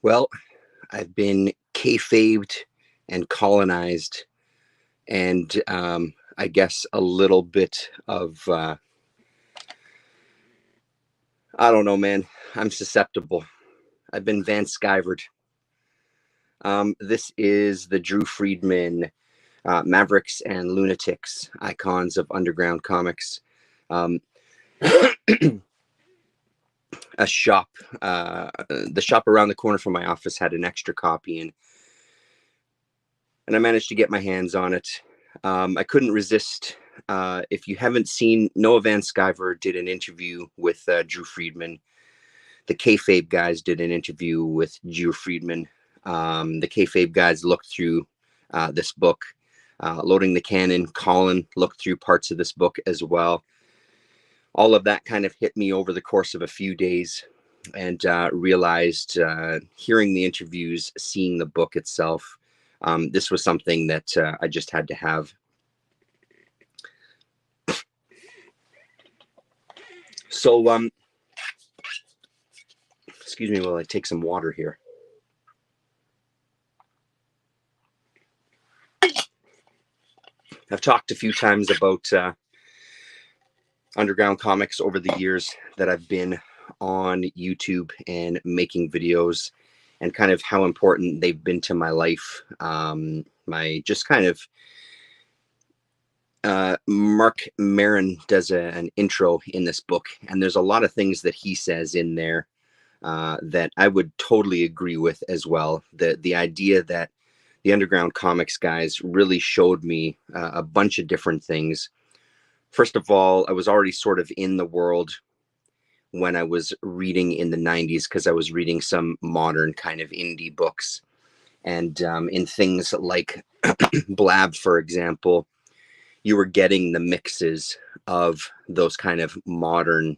Well, I've been kayfabed and colonized, and I guess a little bit of I don't know, man. I'm susceptible. I've been Van Skyvered. This is the Drew Friedman Mavericks and Lunatics icons of Underground Comics. Um, a shop, the shop around the corner from my office had an extra copy, and I managed to get my hands on it. I couldn't resist. If you haven't seen, Noah Van Sciver did an interview with Drew Friedman. The Kayfabe guys did an interview with Drew Friedman. The Kayfabe guys looked through this book, Loading the Cannon. Colin looked through parts of this book as well. All of that kind of hit me over the course of a few days, and realized, hearing the interviews, seeing the book itself, this was something that I just had to have. So, excuse me while I take some water here. I've talked a few times about Underground Comics over the years that I've been on YouTube and making videos, and kind of how important they've been to my life. My just kind of Mark Maron does an intro in this book, and there's a lot of things that he says in there that I would totally agree with as well. The idea that the Underground Comics guys really showed me a bunch of different things. First of all, I was already sort of in the world when I was reading in the 90s, because I was reading some modern kind of indie books. And in things like Blab, for example, you were getting the mixes of those kind of modern,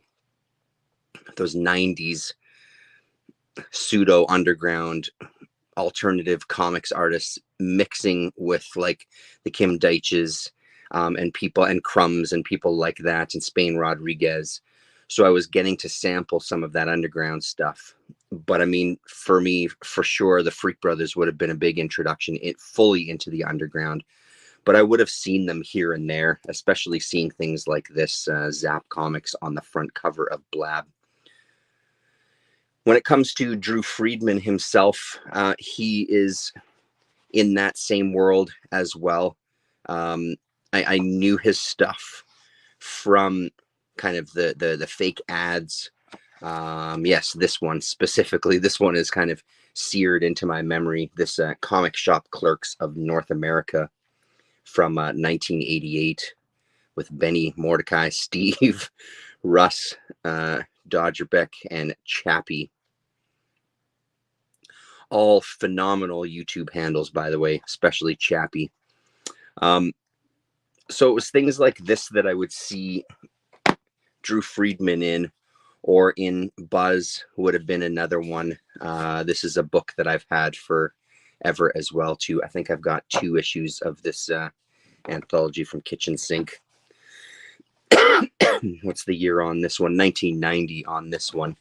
those 90s pseudo underground alternative comics artists mixing with like the Kim Deitches, and people, and Crumbs and people like that, and Spain Rodriguez. So I was getting to sample some of that underground stuff. But I mean, for me, for sure, the Freak Brothers would have been a big introduction fully into the underground. But I would have seen them here and there, especially seeing things like this Zap Comics on the front cover of Blab. When it comes to Drew Friedman himself, he is in that same world as well. I knew his stuff from kind of the fake ads. Yes, this one specifically, this one is kind of seared into my memory. This Comic Shop Clerks of North America from 1988 with Benny, Mordecai, Steve, Russ, Dodgerbeck, and Chappie. All phenomenal YouTube handles, by the way, especially Chappie. So it was things like this that I would see Drew Friedman in, or in Buzz would have been another one. This is a book that I've had forever as well, too. I think I've got 2 issues of this anthology from Kitchen Sink. What's the year on this one? 1990 on this one.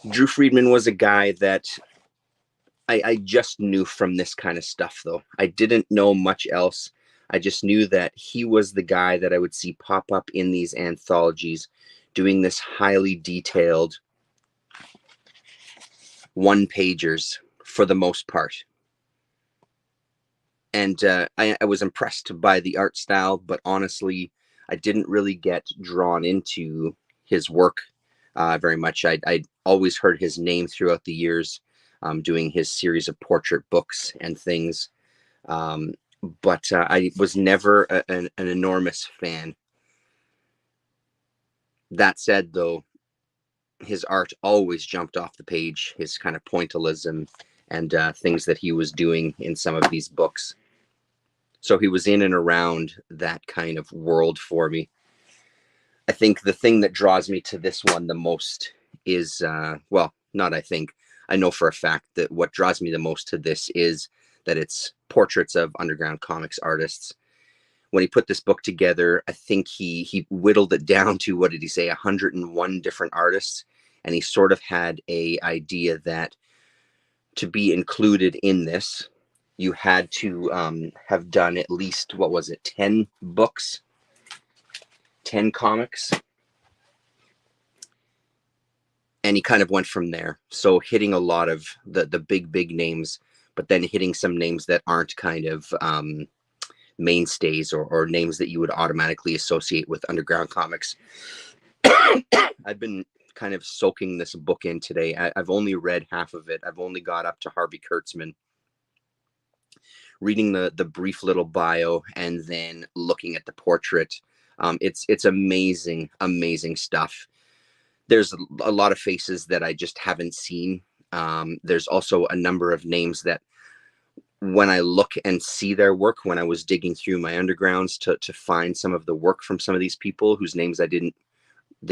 Drew Friedman was a guy that I just knew from this kind of stuff, though. I didn't know much else. I just knew that he was the guy that I would see pop up in these anthologies doing this highly detailed one-pagers for the most part. And I was impressed by the art style, but honestly, I didn't really get drawn into his work very much. I'd always heard his name throughout the years, doing his series of portrait books and things. But I was never an enormous fan. That said, though, his art always jumped off the page, his kind of pointillism and things that he was doing in some of these books. So he was in and around that kind of world for me. I think the thing that draws me to this one the most is, well, not I think, I know for a fact that what draws me the most to this is that it's portraits of Underground Comics artists. When he put this book together, I think he whittled it down to, what did he say, 101 different artists. and he sort of had a idea that to be included in this, you had to have done at least, what was it, 10 books, 10 comics. And he kind of went from there. So hitting a lot of the big names, but then hitting some names that aren't kind of mainstays or names that you would automatically associate with Underground Comix. I've been kind of soaking this book in today. I've only read half of it. I've only got up to Harvey Kurtzman, reading the brief little bio and then looking at the portrait. It's amazing, amazing stuff. There's a lot of faces that I just haven't seen. There's also a number of names that when I look and see their work, when I was digging through my undergrounds to find some of the work from some of these people whose names they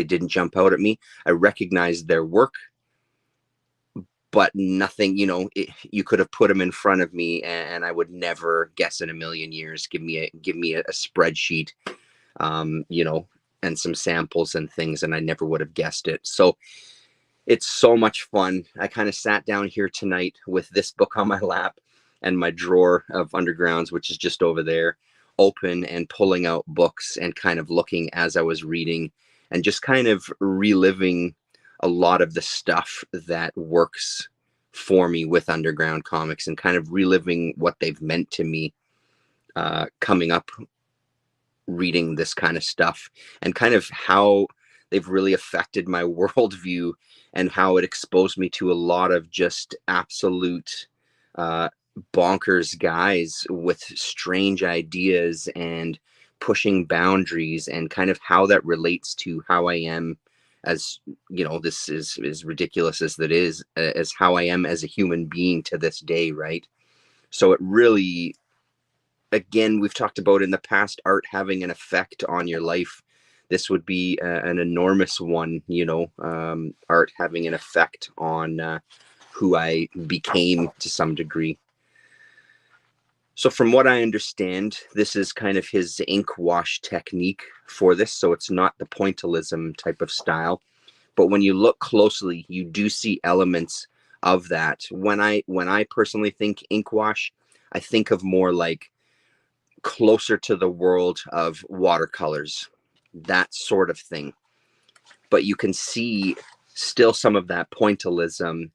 didn't jump out at me, I recognized their work, but nothing, you could have put them in front of me and I would never guess in a million years. Give me a spreadsheet, and some samples and things, and I never would have guessed it. So it's so much fun. I kind of sat down here tonight with this book on my lap and my drawer of undergrounds, which is just over there, open and pulling out books and kind of looking as I was reading and just kind of reliving a lot of the stuff that works for me with Underground Comix and kind of reliving what they've meant to me coming up reading this kind of stuff and kind of how they've really affected my worldview and how it exposed me to a lot of just absolute bonkers guys with strange ideas and pushing boundaries and kind of how that relates to how I am as, this is as ridiculous as that is, as how I am as a human being to this day, right? So it really, again, we've talked about in the past, art having an effect on your life. This would be an enormous one, art having an effect on who I became to some degree. So from what I understand, this is kind of his ink wash technique for this. So it's not the pointillism type of style. But when you look closely, you do see elements of that. When I personally think ink wash, I think of more like closer to the world of watercolors, that sort of thing. But you can see still some of that pointillism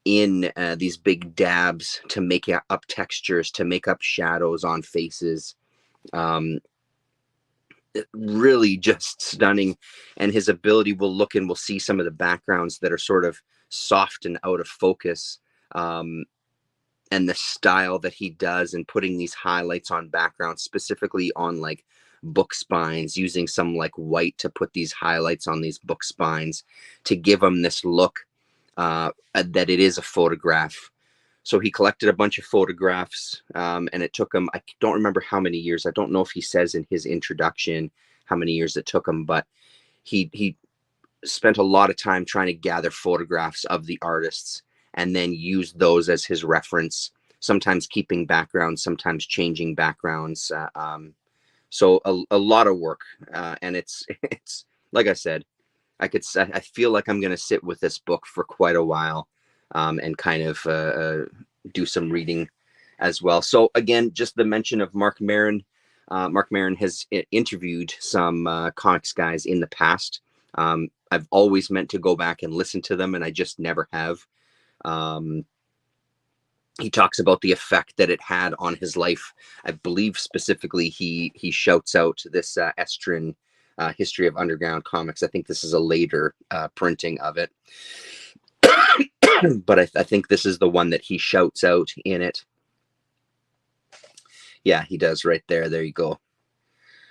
in these big dabs to make up textures, to make up shadows on faces. Really just stunning. And his ability, we'll look and we'll see some of the backgrounds that are sort of soft and out of focus. And the style that he does and putting these highlights on backgrounds, specifically on like book spines, using some like white to put these highlights on these book spines to give them this look that it is a photograph. So he collected a bunch of photographs, and it took him, I don't remember how many years. I don't know if he says in his introduction how many years it took him, but he spent a lot of time trying to gather photographs of the artists and then use those as his reference, sometimes keeping backgrounds, sometimes changing backgrounds. So a lot of work. And it's like I said, I feel like I'm going to sit with this book for quite a while, and kind of do some reading as well. So again, just the mention of Mark Maron. Mark Maron has interviewed some comics guys in the past. I've always meant to go back and listen to them, and I just never have. He talks about the effect that it had on his life. I believe specifically he shouts out this Estrin History of Underground Comix. I think this is a later printing of it. But I think this is the one that he shouts out in it. Yeah, he does right there. There you go.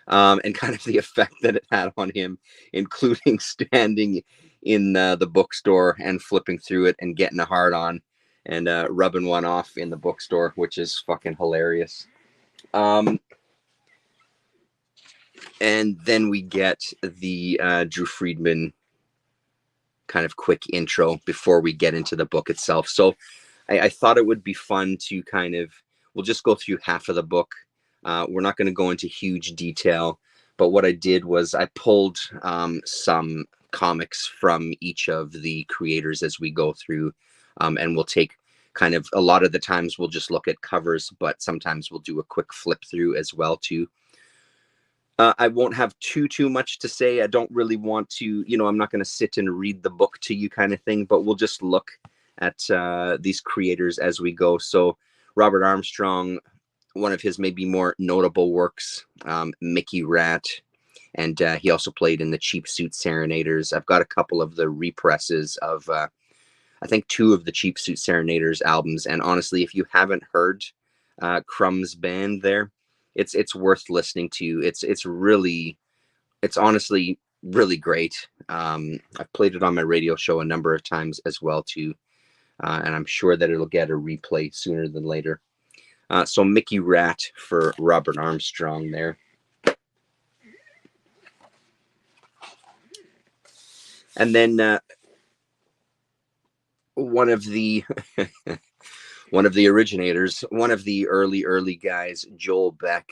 And kind of the effect that it had on him, including standing in the bookstore and flipping through it and getting a hard on and rubbing one off in the bookstore, which is fucking hilarious. And then we get the Drew Friedman kind of quick intro before we get into the book itself. So I thought it would be fun to kind of, we'll just go through half of the book. We're not going to go into huge detail, but what I did was I pulled some comics from each of the creators as we go through, and we'll take kind of, a lot of the times we'll just look at covers, but sometimes we'll do a quick flip through as well too. I won't have too much to say. I don't really want to, I'm not going to sit and read the book to you kind of thing, but we'll just look at these creators as we go. So Robert Armstrong, one of his maybe more notable works, Mickey Rat, and he also played in the Cheap Suit Serenaders. I've got a couple of the represses of, I think, 2 of the Cheap Suit Serenaders albums, and honestly, if you haven't heard Crumb's band there, it's worth listening to. It's honestly really great. I've played it on my radio show a number of times as well too, and I'm sure that it'll get a replay sooner than later. So Mickey Rat for Robert Armstrong there. And then one of the one of the originators, one of the early guys, Joel Beck,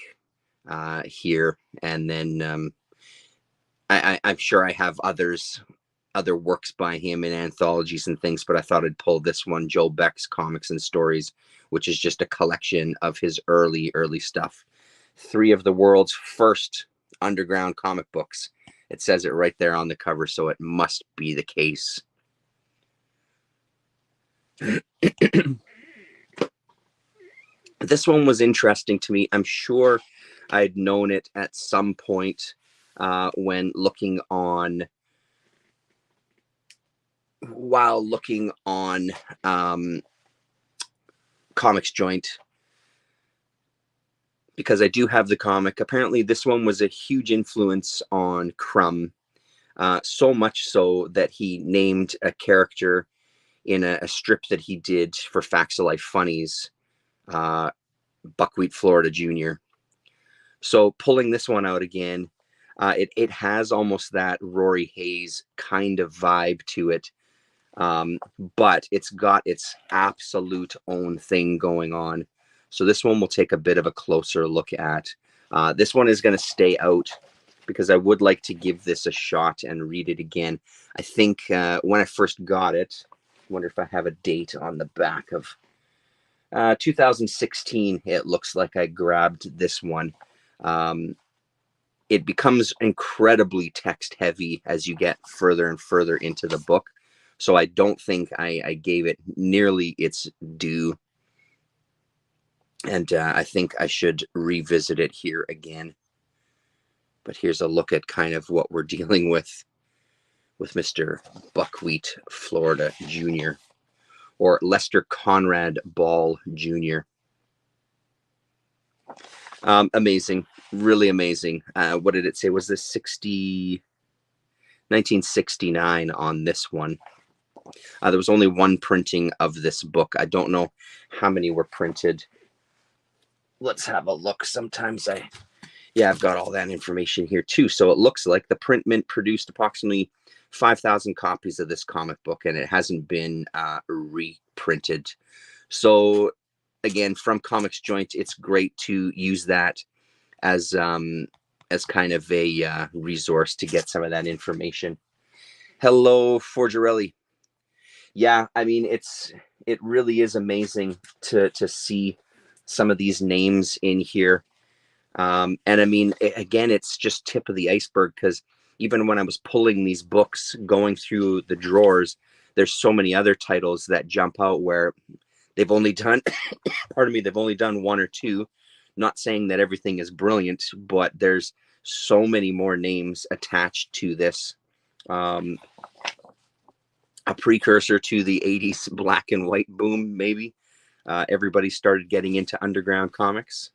here. And then I'm sure I have other works by him in anthologies and things, but I thought I'd pull this one, Joel Beck's Comics and Stories, which is just a collection of his early stuff. 3 of the world's first underground comic books. It says it right there on the cover, so it must be the case. This one was interesting to me. I'm sure I'd known it at some point when looking on, Comics Joint, because I do have the comic. Apparently, this one was a huge influence on Crumb, so much so that he named a character in a strip that he did for Facts of Life Funnies, Buckwheat Florida Jr. So pulling this one out again, it has almost that Rory Hayes kind of vibe to it, but it's got its absolute own thing going on. So this one we'll take a bit of a closer look at. This one is going to stay out because I would like to give this a shot and read it again. I think when I first got it, I wonder if I have a date on the back of 2016. It looks like I grabbed this one. It becomes incredibly text heavy as you get further and further into the book. So I don't think I gave it nearly its due. And I think I should revisit it here again. But here's a look at kind of what we're dealing with Mr. Buckwheat Florida Jr. or Lester Conrad Ball Jr. Amazing, really amazing. What did it say? Was this 1969 on this one? There was only one printing of this book. I don't know how many were printed. Let's have a look. Sometimes I've got all that information here too. So it looks like the print mint produced approximately 5,000 copies of this comic book, and it hasn't been reprinted. So again, from Comics Joint, it's great to use that as kind of a resource to get some of that information. Hello, Forgerelli. Yeah, I mean, it really is amazing to see some of these names in here. And I mean, again, it's just tip of the iceberg, because even when I was pulling these books, going through the drawers, there's so many other titles that jump out where they've only done, they've only done 1 or 2. Not saying that everything is brilliant, but there's so many more names attached to this. A precursor to the 80s black and white boom, maybe. Everybody started getting into underground comics.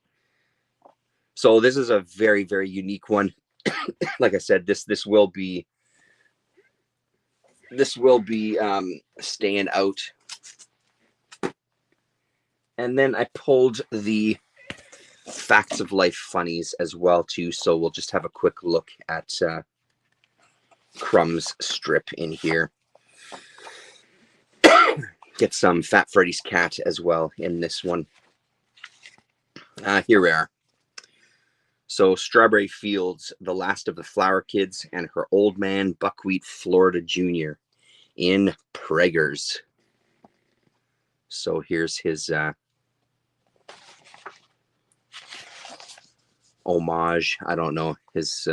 So this is a very, very unique one. Like I said, this will be staying out. And then I pulled the Facts of Life Funnies as well too. So we'll just have a quick look at Crumb's strip in here. Get some Fat Freddy's Cat as well in this one. Here we are. So Strawberry Fields, The Last of the Flower Kids, and Her Old Man, Buckwheat Florida Jr. in Preggers. So here's his homage. I don't know, his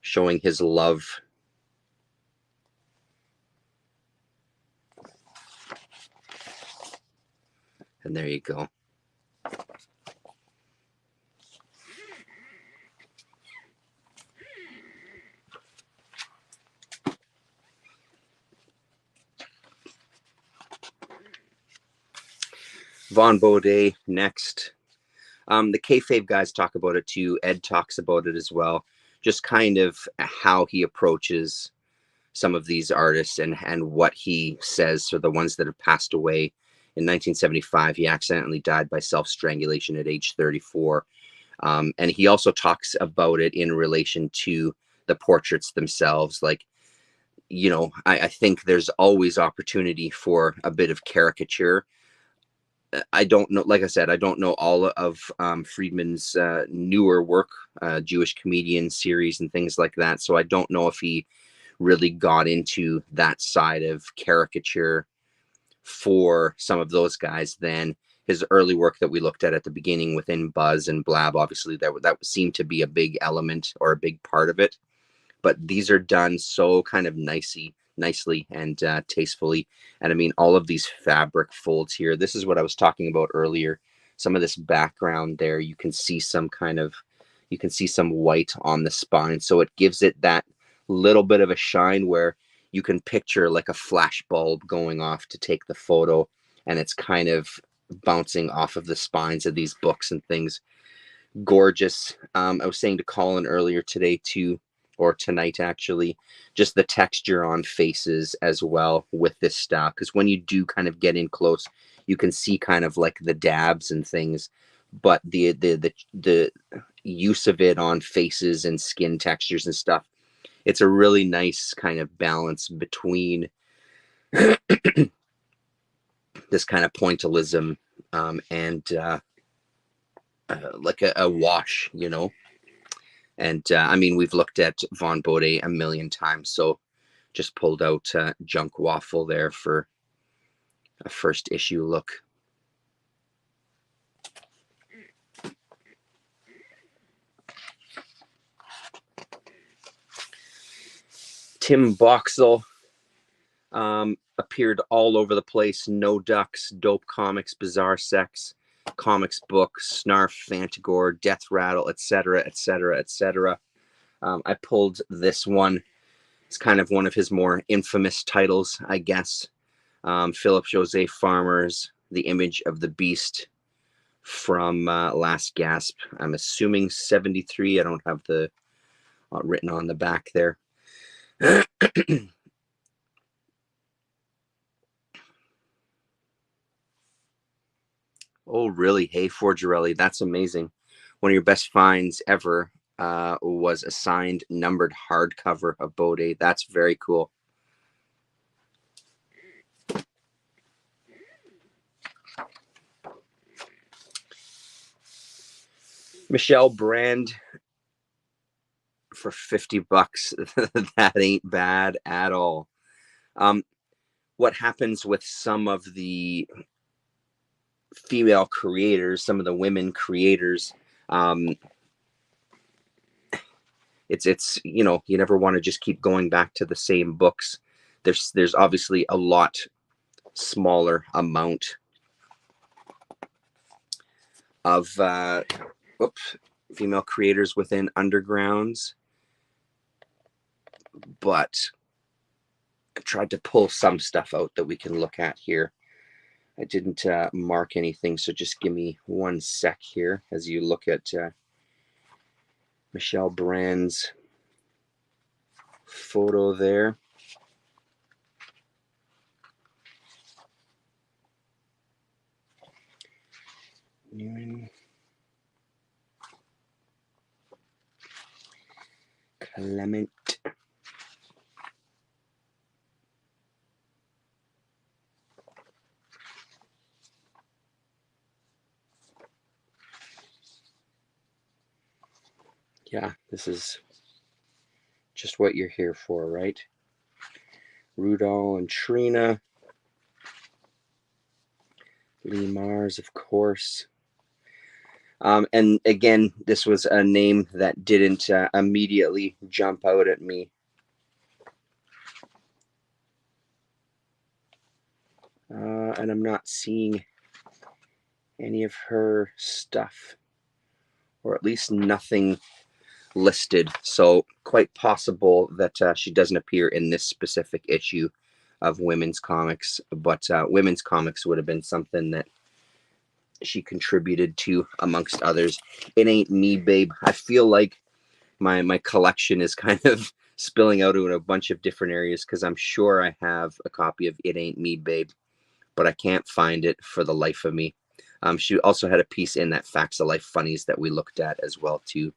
showing his love. And there you go. Von Baudet next. The kayfabe guys talk about it too. Ed talks about it as well. Just kind of how he approaches some of these artists and what he says for the ones that have passed away. In 1975, he accidentally died by self-strangulation at age 34. And he also talks about it in relation to the portraits themselves. Like, you know, I think there's always opportunity for a bit of caricature. I don't know, like I said, I don't know all of Friedman's newer work, Jewish comedian series and things like that. So I don't know if he really got into that side of caricature for some of those guys. Then his early work that we looked at the beginning within Buzz and Blab, obviously that seemed to be a big element or a big part of it. But these are done so kind of nicely and tastefully. And I mean, all of these fabric folds here, this is what I was talking about earlier. Some of this background there, you can see some white on the spine. So it gives it that little bit of a shine where you can picture like a flash bulb going off to take the photo, and it's kind of bouncing off of the spines of these books and things. Gorgeous. I was saying to Colin earlier today too, or tonight actually, just the texture on faces as well with this style, because when you do kind of get in close, you can see kind of like the dabs and things, but the use of it on faces and skin textures and stuff, it's a really nice kind of balance between this kind of pointillism and like a wash, you know. And I mean, we've looked at Von Bode a million times, so just pulled out Junk Waffle there for a first issue look. Tim Boxall appeared all over the place. No Ducks, Dope Comics, Bizarre Sex, Comics Book, Snarf, Fantagore, Death Rattle, etc., etc., etc. I pulled this one. It's kind of one of his more infamous titles, I guess. Philip Jose Farmer's The Image of the Beast from Last Gasp. I'm assuming 73. I don't have the written on the back there. Oh, really? Hey, Forgerelli, that's amazing. One of your best finds ever was a signed, numbered hardcover of Bode. That's very cool. Michelle Brand for $50. That ain't bad at all. What happens with some of the female creators, some of the women creators, it's you know, you never want to just keep going back to the same books. There's obviously a lot smaller amount of female creators within Undergrounds, but I tried to pull some stuff out that we can look at here. I didn't mark anything, so just give me one sec here as you look at Michelle Brand's photo there. Clement. Yeah, this is just what you're here for, right? Rudol and Trina. Lee Mars, of course. And again, this was a name that didn't immediately jump out at me. And I'm not seeing any of her stuff, or at least nothing listed. So quite possible that she doesn't appear in this specific issue of Women's Comics, but Women's Comics would have been something that she contributed to amongst others. It Ain't Me, Babe. I feel like my collection is kind of spilling out in a bunch of different areas because I'm sure I have a copy of It Ain't Me, Babe, but I can't find it for the life of me. She also had a piece in that Facts of Life Funnies that we looked at as well too.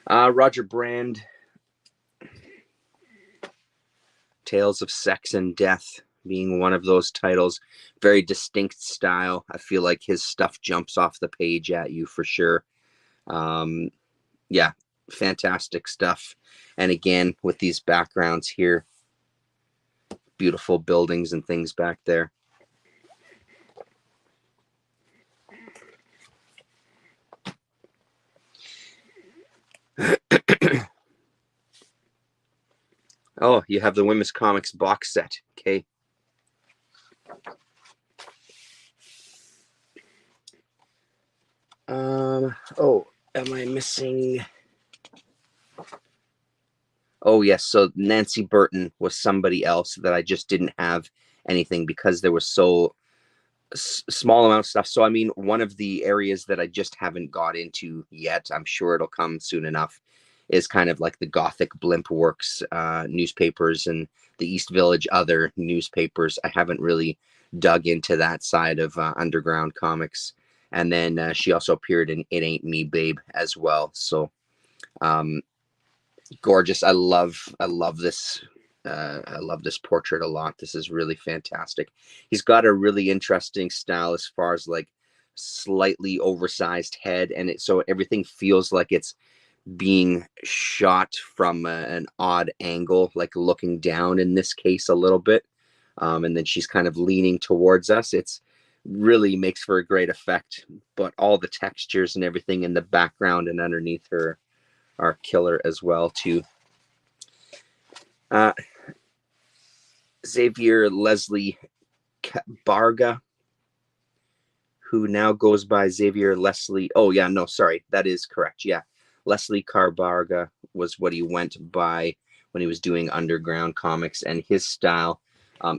Roger Brand, Tales of Sex and Death being one of those titles. Very distinct style. I feel like his stuff jumps off the page at you for sure. Yeah, fantastic stuff. And again, with these backgrounds here, beautiful buildings and things back there. Oh, you have the Women's Comics box set. Okay. Oh, am I missing? Oh, yes. So Nancy Burton was somebody else that I just didn't have anything because there was so small amount of stuff. So, I mean, one of the areas that I just haven't got into yet, I'm sure it'll come soon enough, is kind of like the Gothic Blimp Works newspapers and the East Village other newspapers. I haven't really dug into that side of Underground Comics. And then she also appeared in It Ain't Me, Babe as well. So um, gorgeous. I love this. I love this portrait a lot. This is really fantastic. He's got a really interesting style as far as like slightly oversized head, and so everything feels like it's being shot from an odd angle, like looking down in this case a little bit. And then she's kind of leaning towards us. It's really makes for a great effect, but all the textures and everything in the background and underneath her are killer as well too. Uh, Xavier Leslie Barga, who now goes by Xavier Leslie. Oh, yeah, no, sorry. That is correct. Yeah. Leslie Carbarga was what he went by when he was doing Underground Comics. And his style,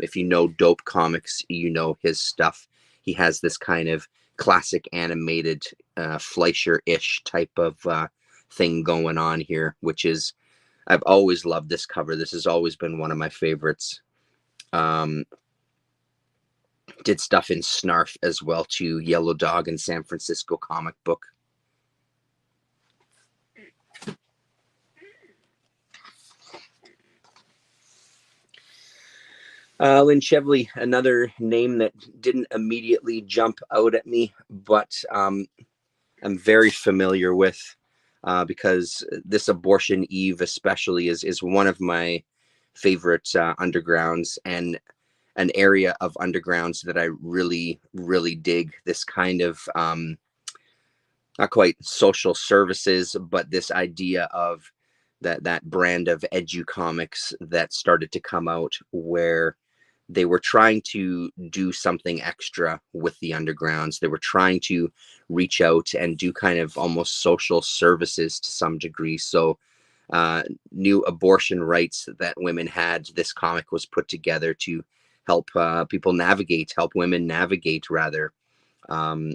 if you know Dope Comics, you know his stuff. He has this kind of classic animated Fleischer ish type of thing going on here, which is, I've always loved this cover. This has always been one of my favorites. Um, did stuff in Snarf as well too, Yellow Dog and San Francisco Comic Book. Lynn Chevley, another name that didn't immediately jump out at me, but I'm very familiar with because this Abortion Eve especially is one of my favorite undergrounds and an area of undergrounds that I really, really dig. This kind of not quite social services, but this idea of that brand of edu comics that started to come out where they were trying to do something extra with the undergrounds. They were trying to reach out and do kind of almost social services to some degree. So new abortion rights that women had, this comic was put together to help people navigate, help women navigate rather. Um,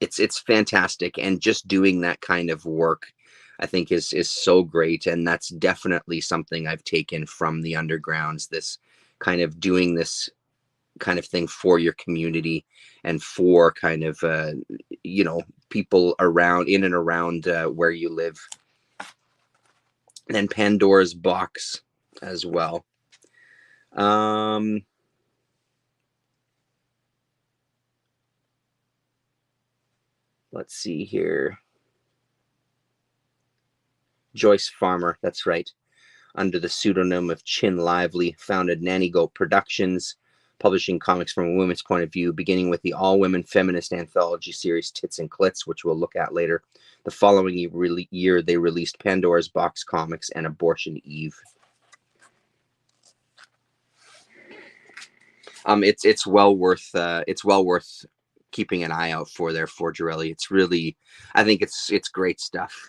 it's fantastic, and just doing that kind of work I think is so great, and that's definitely something I've taken from the undergrounds, this kind of doing this kind of thing for your community and for kind of you know, people around in and around where you live. And then Pandora's Box as well. um Let's see here. Joyce Farmer, that's right. Under the pseudonym of Chin Lively, founded Nanny Goat Productions, publishing comics from a women's point of view, beginning with the all-women feminist anthology series Tits and Clits, which we'll look at later. The following year, they released Pandora's Box Comics and Abortion Eve. It's well worth keeping an eye out for there for Girelli. It's really, I think it's great stuff.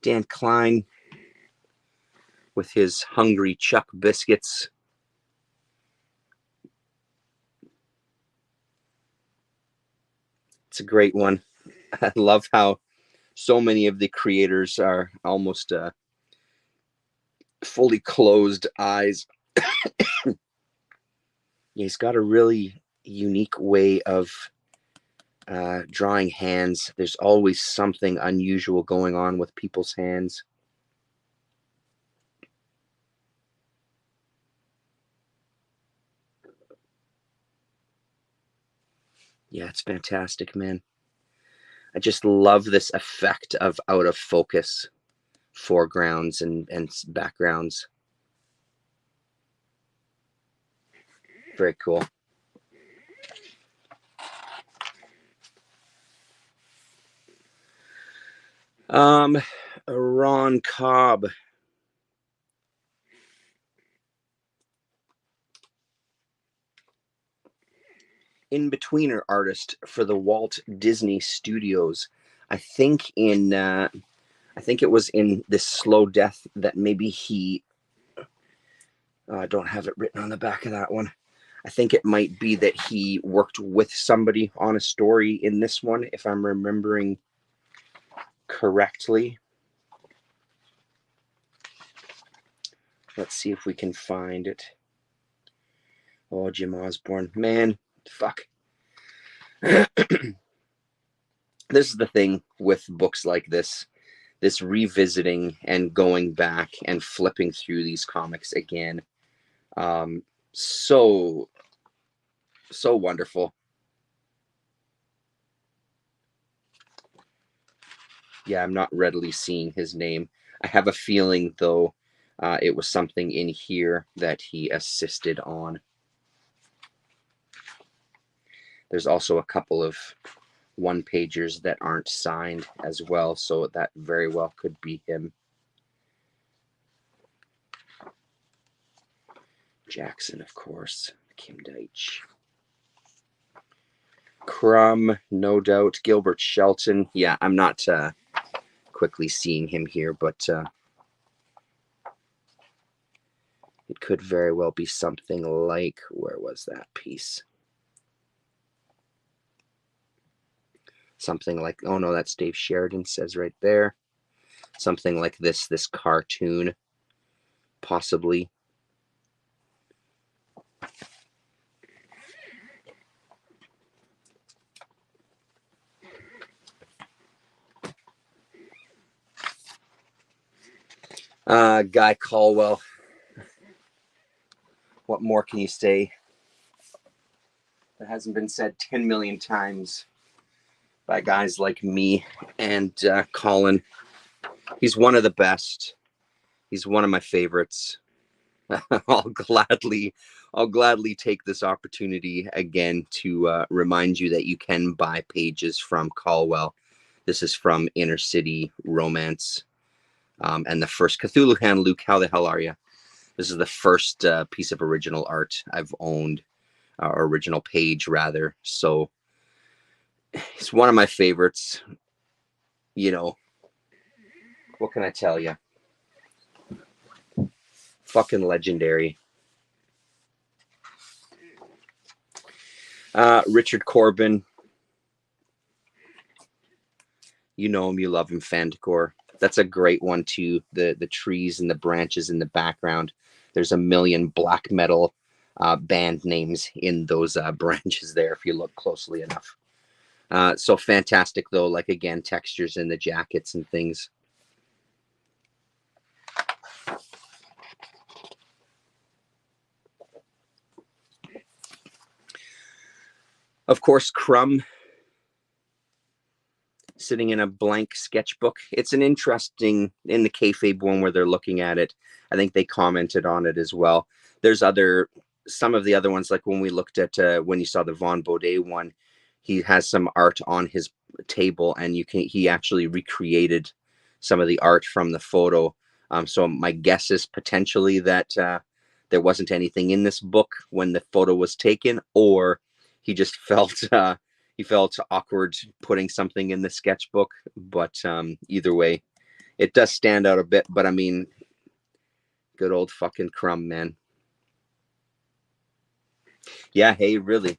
Dan Klein with his Hungry Chuck biscuits. It's a great one. I love how so many of the creators are almost fully closed eyes. He's got a really unique way of drawing hands. There's always something unusual going on with people's hands. Yeah, it's fantastic, man. I just love this effect of out of focus foregrounds and backgrounds. Very cool. Ron Cobb. In-betweener artist for the Walt Disney Studios. I think it was in this Slow Death that maybe he I don't have it written on the back of that one. I think it might be that he worked with somebody on a story in this one, if I'm remembering correctly. Let's see if we can find it. Oh, Jim Osborne. Man, fuck. This is the thing with books like this revisiting and going back and flipping through these comics again. So wonderful. Yeah, I'm not readily seeing his name. I have a feeling, though, it was something in here that he assisted on. There's also a couple of one-pagers that aren't signed as well, so that very well could be him. Jackson, of course. Kim Deitch. Crumb, no doubt. Gilbert Shelton. Yeah, I'm not quickly seeing him here, but it could very well be something like, where was that piece? Something like, oh no, that's Dave Sheridan, says right there. Something like this cartoon, possibly. Guy Caldwell. What more can you say? That hasn't been said 10 million times by guys like me and Colin. He's one of the best. He's one of my favorites. I'll gladly take this opportunity again to remind you that you can buy pages from Caldwell. This is from Inner City Romance, and the first Cthulhu Hand. Luke, how the hell are you? This is the first piece of original art I've owned, or original page rather. So it's one of my favorites. You know, what can I tell you? Fucking legendary. Richard Corbin. You know him, you love him, Fandecor. That's a great one too. The trees and the branches in the background. There's a million black metal band names in those branches there if you look closely enough. So fantastic though, like again, textures in the jackets and things. Of course, Crumb sitting in a blank sketchbook. It's an interesting, in the kayfabe one where they're looking at it. I think they commented on it as well. There's some of the other ones, like when we looked at, when you saw the Von Baudet one, he has some art on his table, and he actually recreated some of the art from the photo. So my guess is potentially that there wasn't anything in this book when the photo was taken, or he just felt he felt awkward putting something in the sketchbook. But either way, it does stand out a bit. But I mean, good old fucking Crumb, man. Yeah, hey, really.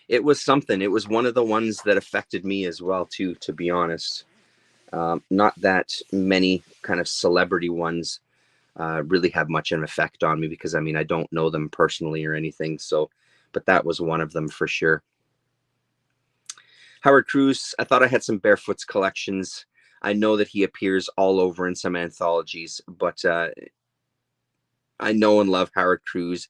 It was something. It was one of the ones that affected me as well, too, to be honest. Not that many kind of celebrity ones really have much of an effect on me, because I mean, I don't know them personally or anything. So, but that was one of them for sure. Howard Cruz, I thought I had some Barefoots collections. I know that he appears all over in some anthologies, but I know and love Howard Cruz.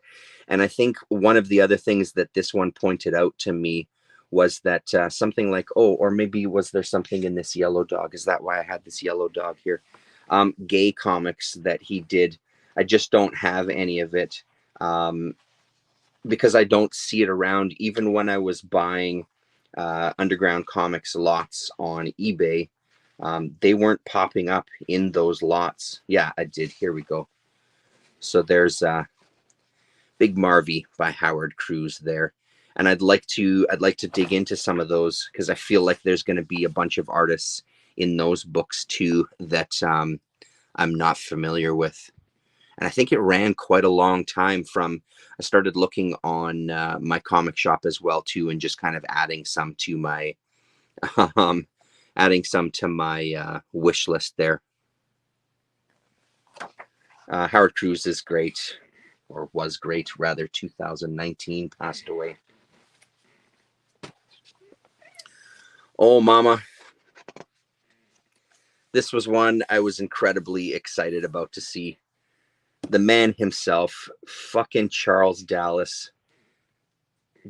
And I think one of the other things that this one pointed out to me was that something like, oh, or maybe was there something in this yellow dog? Is that why I had this yellow dog here? Gay comics that he did. I just don't have any of it, because I don't see it around. Even when I was buying Underground Comix lots on eBay, they weren't popping up in those lots. Yeah, I did. Here we go. So there's Big Marvy by Howard Cruz there. And I'd like to dig into some of those, because I feel like there's going to be a bunch of artists in those books too that I'm not familiar with. And I think it ran quite a long time. From I started looking on my comic shop as well too, and just kind of adding some to my um, wish list there. Howard Cruz is great, or was great rather. 2019, passed away. Oh, mama. This was one I was incredibly excited about to see. The man himself, fucking Charles Dallas,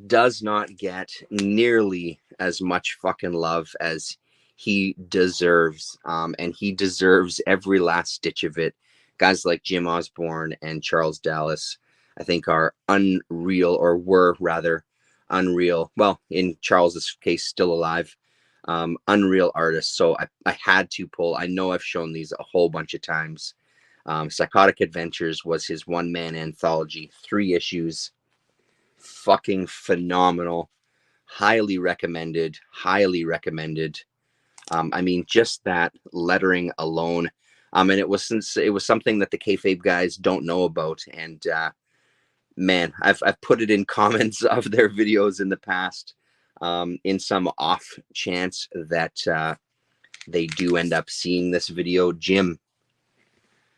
does not get nearly as much fucking love as he deserves. And he deserves every last stitch of it. Guys like Jim Osborne and Charles Dallas, I think, are unreal, or were rather unreal. Well, in Charles's case, still alive. Unreal artists. So I had to pull. I know I've shown these a whole bunch of times. Psychotic Adventures was his one-man anthology, 3 issues. Fucking phenomenal. Highly recommended. Highly recommended. I mean, just that lettering alone. And it was something that the kayfabe guys don't know about. And man, I've put it in comments of their videos in the past. In some off chance that they do end up seeing this video, Jim,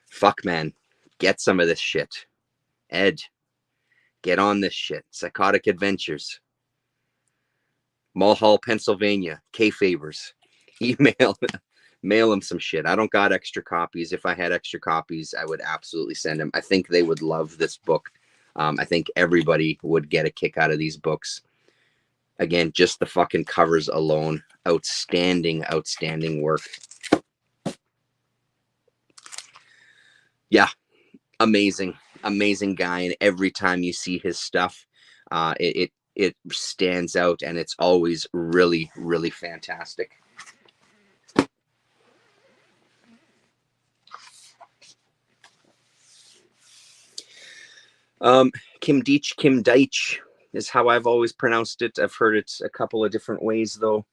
fuck man, get some of this shit. Ed, get on this shit. Psychotic Adventures. Mulhall, Pennsylvania. Kayfabers. Email, mail them some shit. I don't got extra copies. If I had extra copies, I would absolutely send them. I think they would love this book. I think everybody would get a kick out of these books. Again, just the fucking covers alone. Outstanding, outstanding work. Yeah, amazing, amazing guy. And every time you see his stuff, it stands out, and it's always really, really fantastic. Kim Deitch is how I've always pronounced it. I've heard it a couple of different ways, though.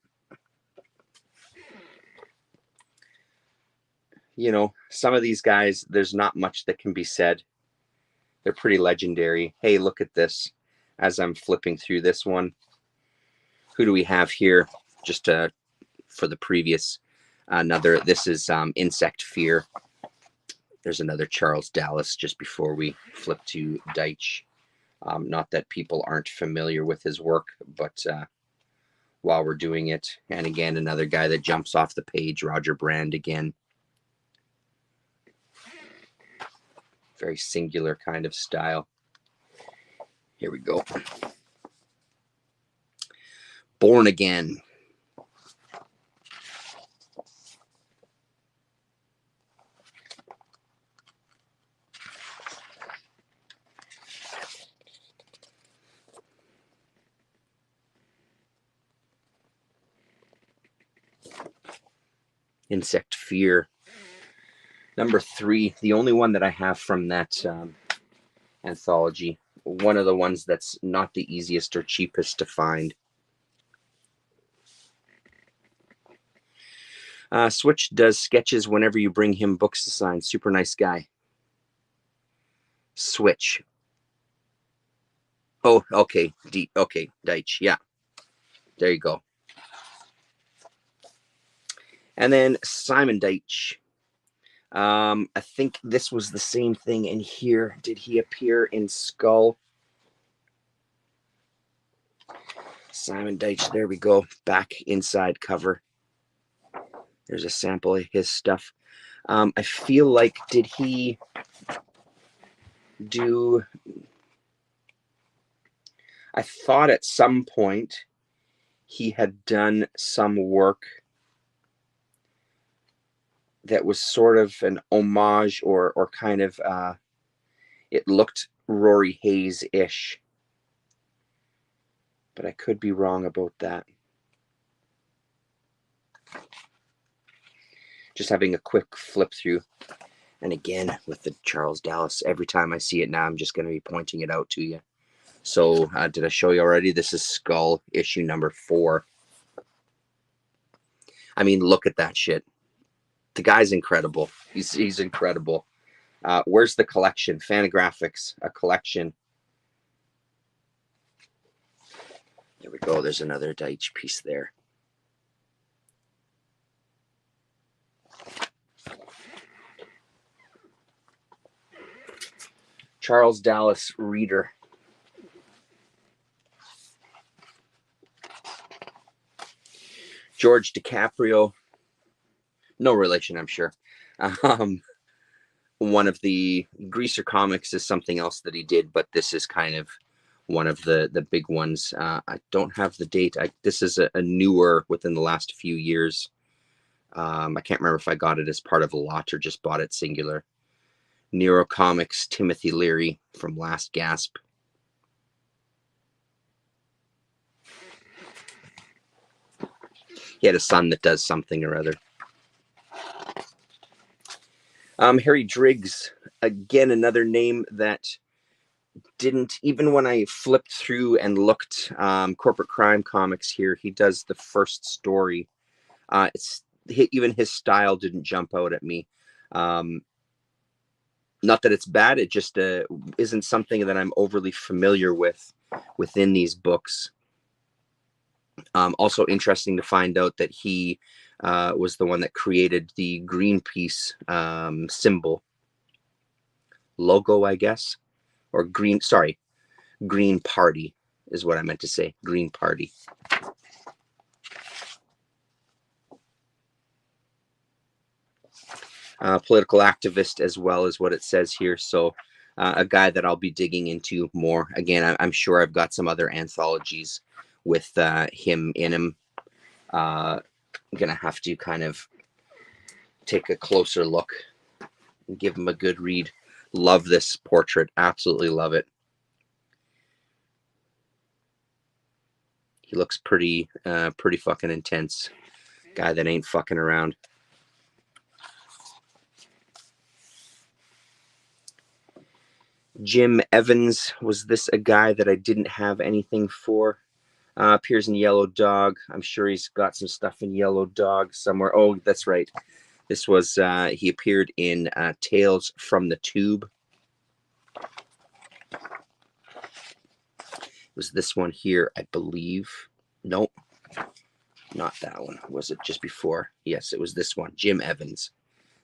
You know, some of these guys, there's not much that can be said. They're pretty legendary. Hey, look at this. As I'm flipping through this one, who do we have here? Just for the previous, this is Insect Fear. There's another Charles Dallas just before we flip to Deitch. Not that people aren't familiar with his work, but while we're doing it, and again, another guy that jumps off the page, Roger Brand again. Very singular kind of style. Here we go. Born Again. Insect Fear. Number 3, the only one that I have from that anthology. One of the ones that's not the easiest or cheapest to find. Switch does sketches whenever you bring him books to sign. Super nice guy. Switch. Oh, okay. Okay, Deitch. Yeah. There you go. And then Simon Deitch. I think this was the same thing in here. Did he appear in Skull? Simon Deitch. There we go. Back inside cover. There's a sample of his stuff. I feel like, did he do... I thought at some point he had done some work that was sort of an homage or kind of, it looked Rory Hayes-ish. But I could be wrong about that. Just having a quick flip through. And again, with the Charles Dallas, every time I see it now, I'm just going to be pointing it out to you. So, did I show you already? This is Skull, issue number 4. I mean, look at that shit. The guy's incredible. He's incredible. Where's the collection? Fantagraphics, a collection. There we go. There's another Deitch piece there. Charles Dallas Reader. George DiCaprio. No relation, I'm sure. One of the Greaser comics is something else that he did, but this is kind of one of the big ones. I don't have the date. This is a newer within the last few years. I can't remember if I got it as part of a lot or just bought it singular. Nero Comics, Timothy Leary from Last Gasp. He had a son that does something or other. Harry Driggs, again, another name that didn't, even when I flipped through and looked, Corporate Crime Comics here, he does the first story. Even his style didn't jump out at me. Not that it's bad, it just isn't something that I'm overly familiar with within these books. Also interesting to find out that he was the one that created the Greenpeace symbol. Logo, I guess. Or Green Party is what I meant to say. Green Party. Political activist as well is what it says here. So a guy that I'll be digging into more. Again, I'm sure I've got some other anthologies with him in him. I'm going to have to kind of take a closer look and give him a good read. Love this portrait. Absolutely love it. He looks pretty fucking intense. Guy that ain't fucking around. Jim Evans, was this a guy that I didn't have anything for? Appears in Yellow Dog. I'm sure he's got some stuff in Yellow Dog somewhere. Oh, that's right. This was, he appeared in Tales from the Tube. It was this one here, I believe. Nope, not that one. Was it just before? Yes, it was this one. Jim Evans.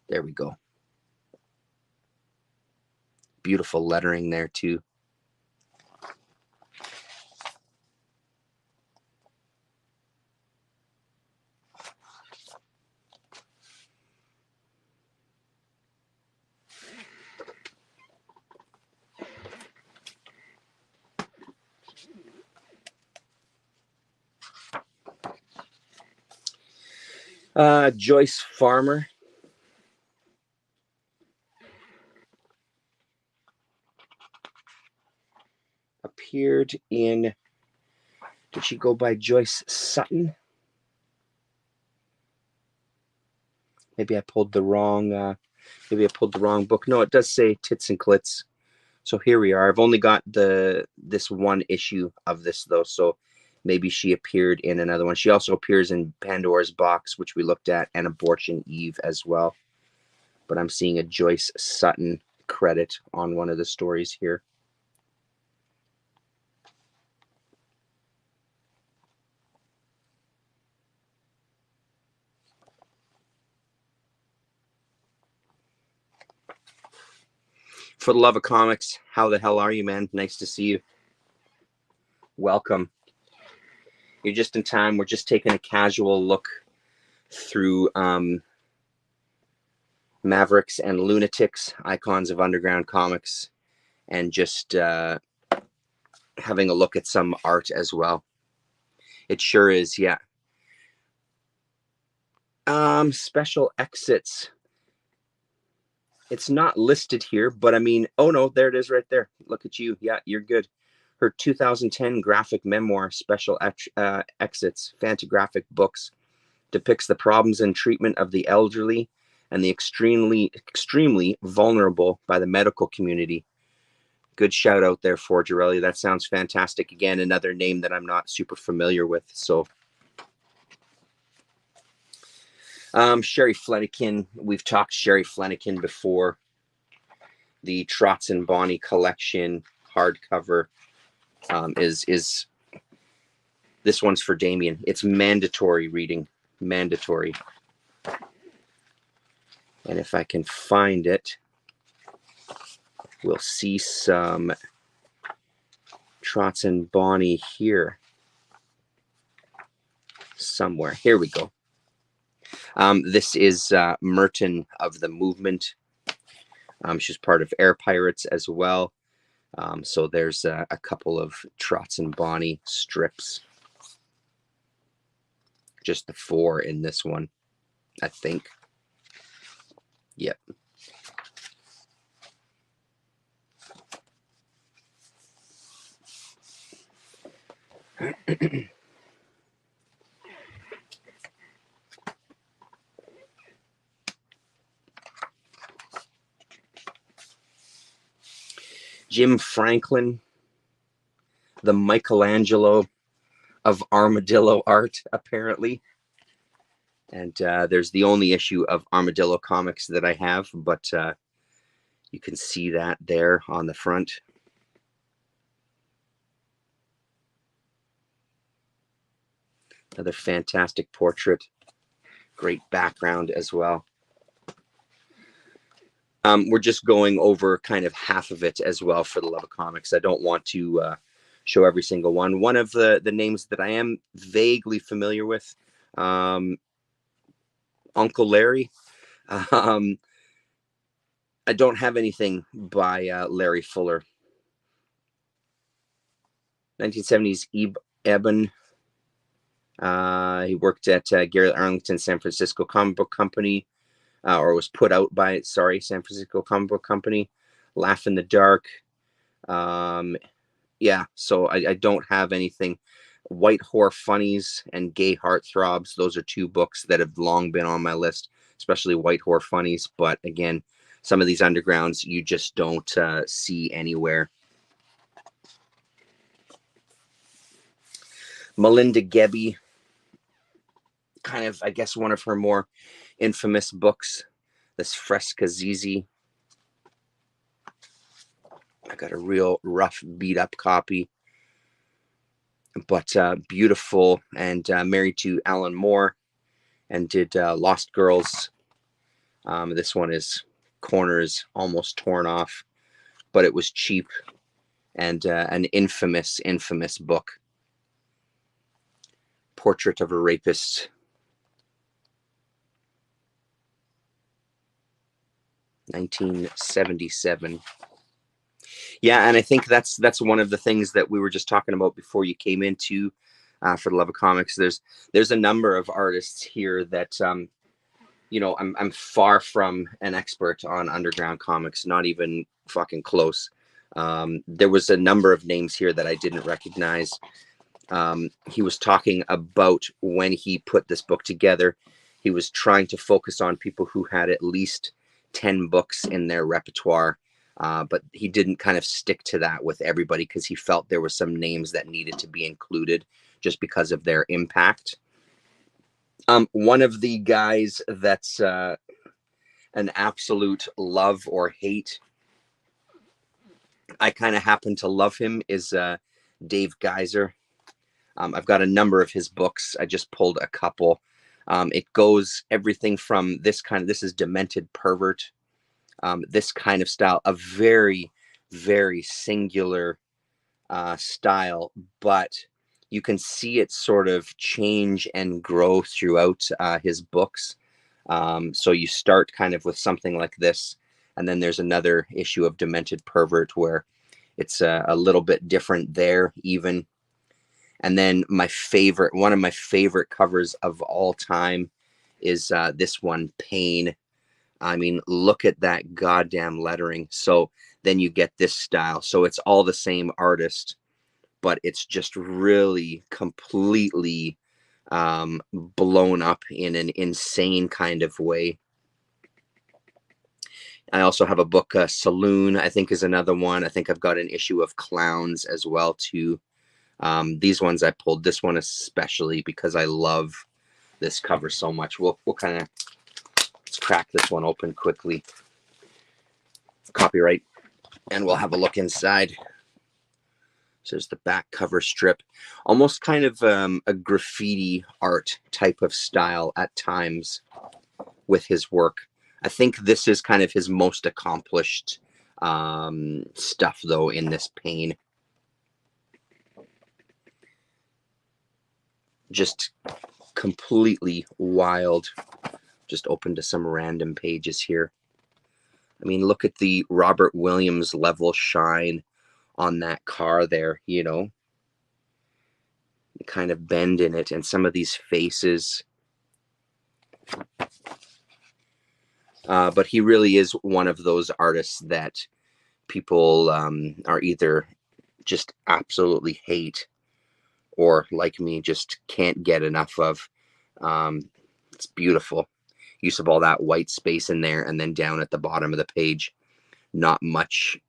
There we go. Beautiful lettering there, too. Joyce Farmer. Appeared in, did she go by Joyce Sutton? Maybe I pulled the wrong, book. No, it does say Tits and Clits. So here we are. I've only got this one issue of this though, so maybe she appeared in another one. She also appears in Pandora's Box, which we looked at, and Abortion Eve as well. But I'm seeing a Joyce Sutton credit on one of the stories here. For the love of comics, how the hell are you, man? Nice to see you. Welcome. You're just in time. We're just taking a casual look through Mavericks and Lunatics, icons of Underground Comics, and just having a look at some art as well. It sure is, yeah. Special exits. It's not listed here, but I mean, oh no, there it is right there. Look at you. Yeah, you're good. Her 2010 graphic memoir, Special Exits, Fantagraphic Books, depicts the problems and treatment of the elderly and the extremely vulnerable by the medical community. Good shout out there for Girelli. That sounds fantastic. Again, another name that I'm not super familiar with. So, Sherry Flanagan. We've talked Sherry Flanagan before. The Trotz and Bonnie collection hardcover is this one's for Damien. It's mandatory reading, mandatory. And if I can find it, we'll see some Trotz and Bonnie here somewhere. Here we go. This is Merton of the Movement. She's part of Air Pirates as well. So there's a couple of Trotz and Bonnie strips. Just the 4 in this one, I think. Yep. Jim Franklin, the Michelangelo of armadillo art, apparently. And there's the only issue of Armadillo Comics that I have, but you can see that there on the front. Another fantastic portrait. Great background as well. We're just going over kind of half of it as well for the love of comics. I don't want to show every single one. One of the names that I am vaguely familiar with, Uncle Larry. I don't have anything by Larry Fuller. 1970s Eben. He worked at Garrett Arlington San Francisco Comic Book Company, or was put out by, San Francisco Comic Book Company. Laugh in the Dark. Yeah, so I don't have anything. White Whore Funnies and Gay Heartthrobs. Those are 2 books that have long been on my list, especially White Whore Funnies. But again, some of these undergrounds you just don't see anywhere. Melinda Gebbie, kind of, I guess, one of her more infamous books, this Fresca Zizi. I got a real rough, beat up copy, but beautiful, and married to Alan Moore, and did Lost Girls. This one is corners almost torn off, but it was cheap, and an infamous book. Portrait of a Rapist. 1977. Yeah, and I think that's one of the things that we were just talking about before you came into for the love of comics. There's a number of artists here that I'm far from an expert on Underground Comix, not even fucking close. There was a number of names here that I didn't recognize. He was talking about when he put this book together, he was trying to focus on people who had at least 10 books in their repertoire. But he didn't kind of stick to that with everybody because he felt there were some names that needed to be included just because of their impact. One of the guys that's an absolute love or hate, I kind of happen to love him, is Dave Geiser. I've got a number of his books. I just pulled a couple. It goes everything from this is Demented Pervert, this kind of style, a very, very singular style, but you can see it sort of change and grow throughout his books. So you start kind of with something like this, and then there's another issue of Demented Pervert where it's a little bit different there even. And then one of my favorite covers of all time is this one, Pain. I mean, look at that goddamn lettering. So then you get this style. So it's all the same artist, but it's just really completely blown up in an insane kind of way. I also have a book, Saloon, I think is another one. I think I've got an issue of Clowns as well, too. These ones I pulled, this one especially because I love this cover so much. We'll kind of, let's crack this one open quickly. Copyright. And we'll have a look inside. So there's the back cover strip. Almost kind of a graffiti art type of style at times with his work. I think this is kind of his most accomplished stuff, though, in this Pain. Just completely wild. Just open to some random pages here. I mean, look at the Robert Williams level shine on that car there, you know. The kind of bend in it, and some of these faces. But he really is one of those artists that people are either just absolutely hate or, like me, just can't get enough of. It's beautiful. Use of all that white space in there, and then down at the bottom of the page, not much.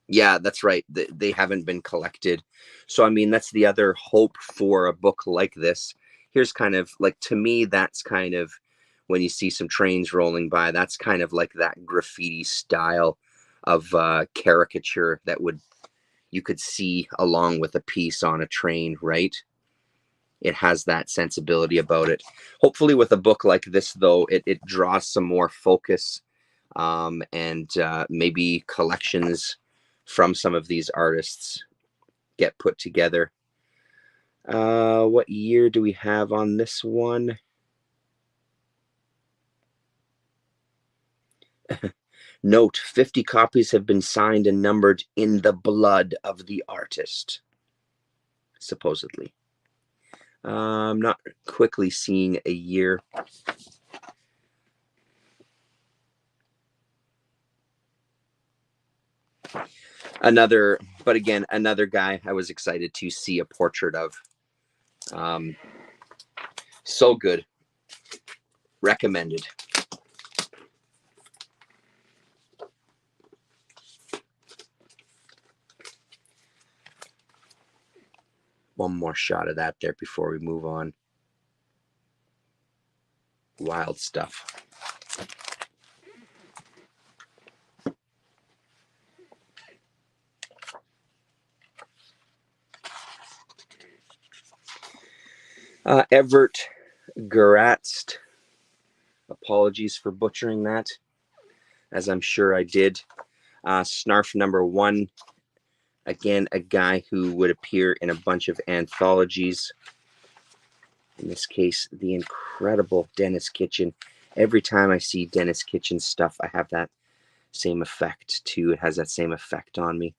Yeah, that's right. They haven't been collected. So, I mean, that's the other hope for a book like this. Here's kind of like, to me, that's kind of when you see some trains rolling by, that's kind of like that graffiti style of caricature that you could see along with a piece on a train, right? It has that sensibility about it. Hopefully with a book like this, though, it draws some more focus and maybe collections from some of these artists get put together. What year do we have on this one? Note, 50 copies have been signed and numbered in the blood of the artist, supposedly. I'm not quickly seeing a year. But again, another guy I was excited to see a portrait of. So good. Recommended. One more shot of that there before we move on. Wild stuff. Everett Geratst. Apologies for butchering that, as I'm sure I did. Snarf number 1. Again, a guy who would appear in a bunch of anthologies. In this case, the incredible Dennis Kitchen. Every time I see Dennis Kitchen stuff, I have that same effect too. It has that same effect on me.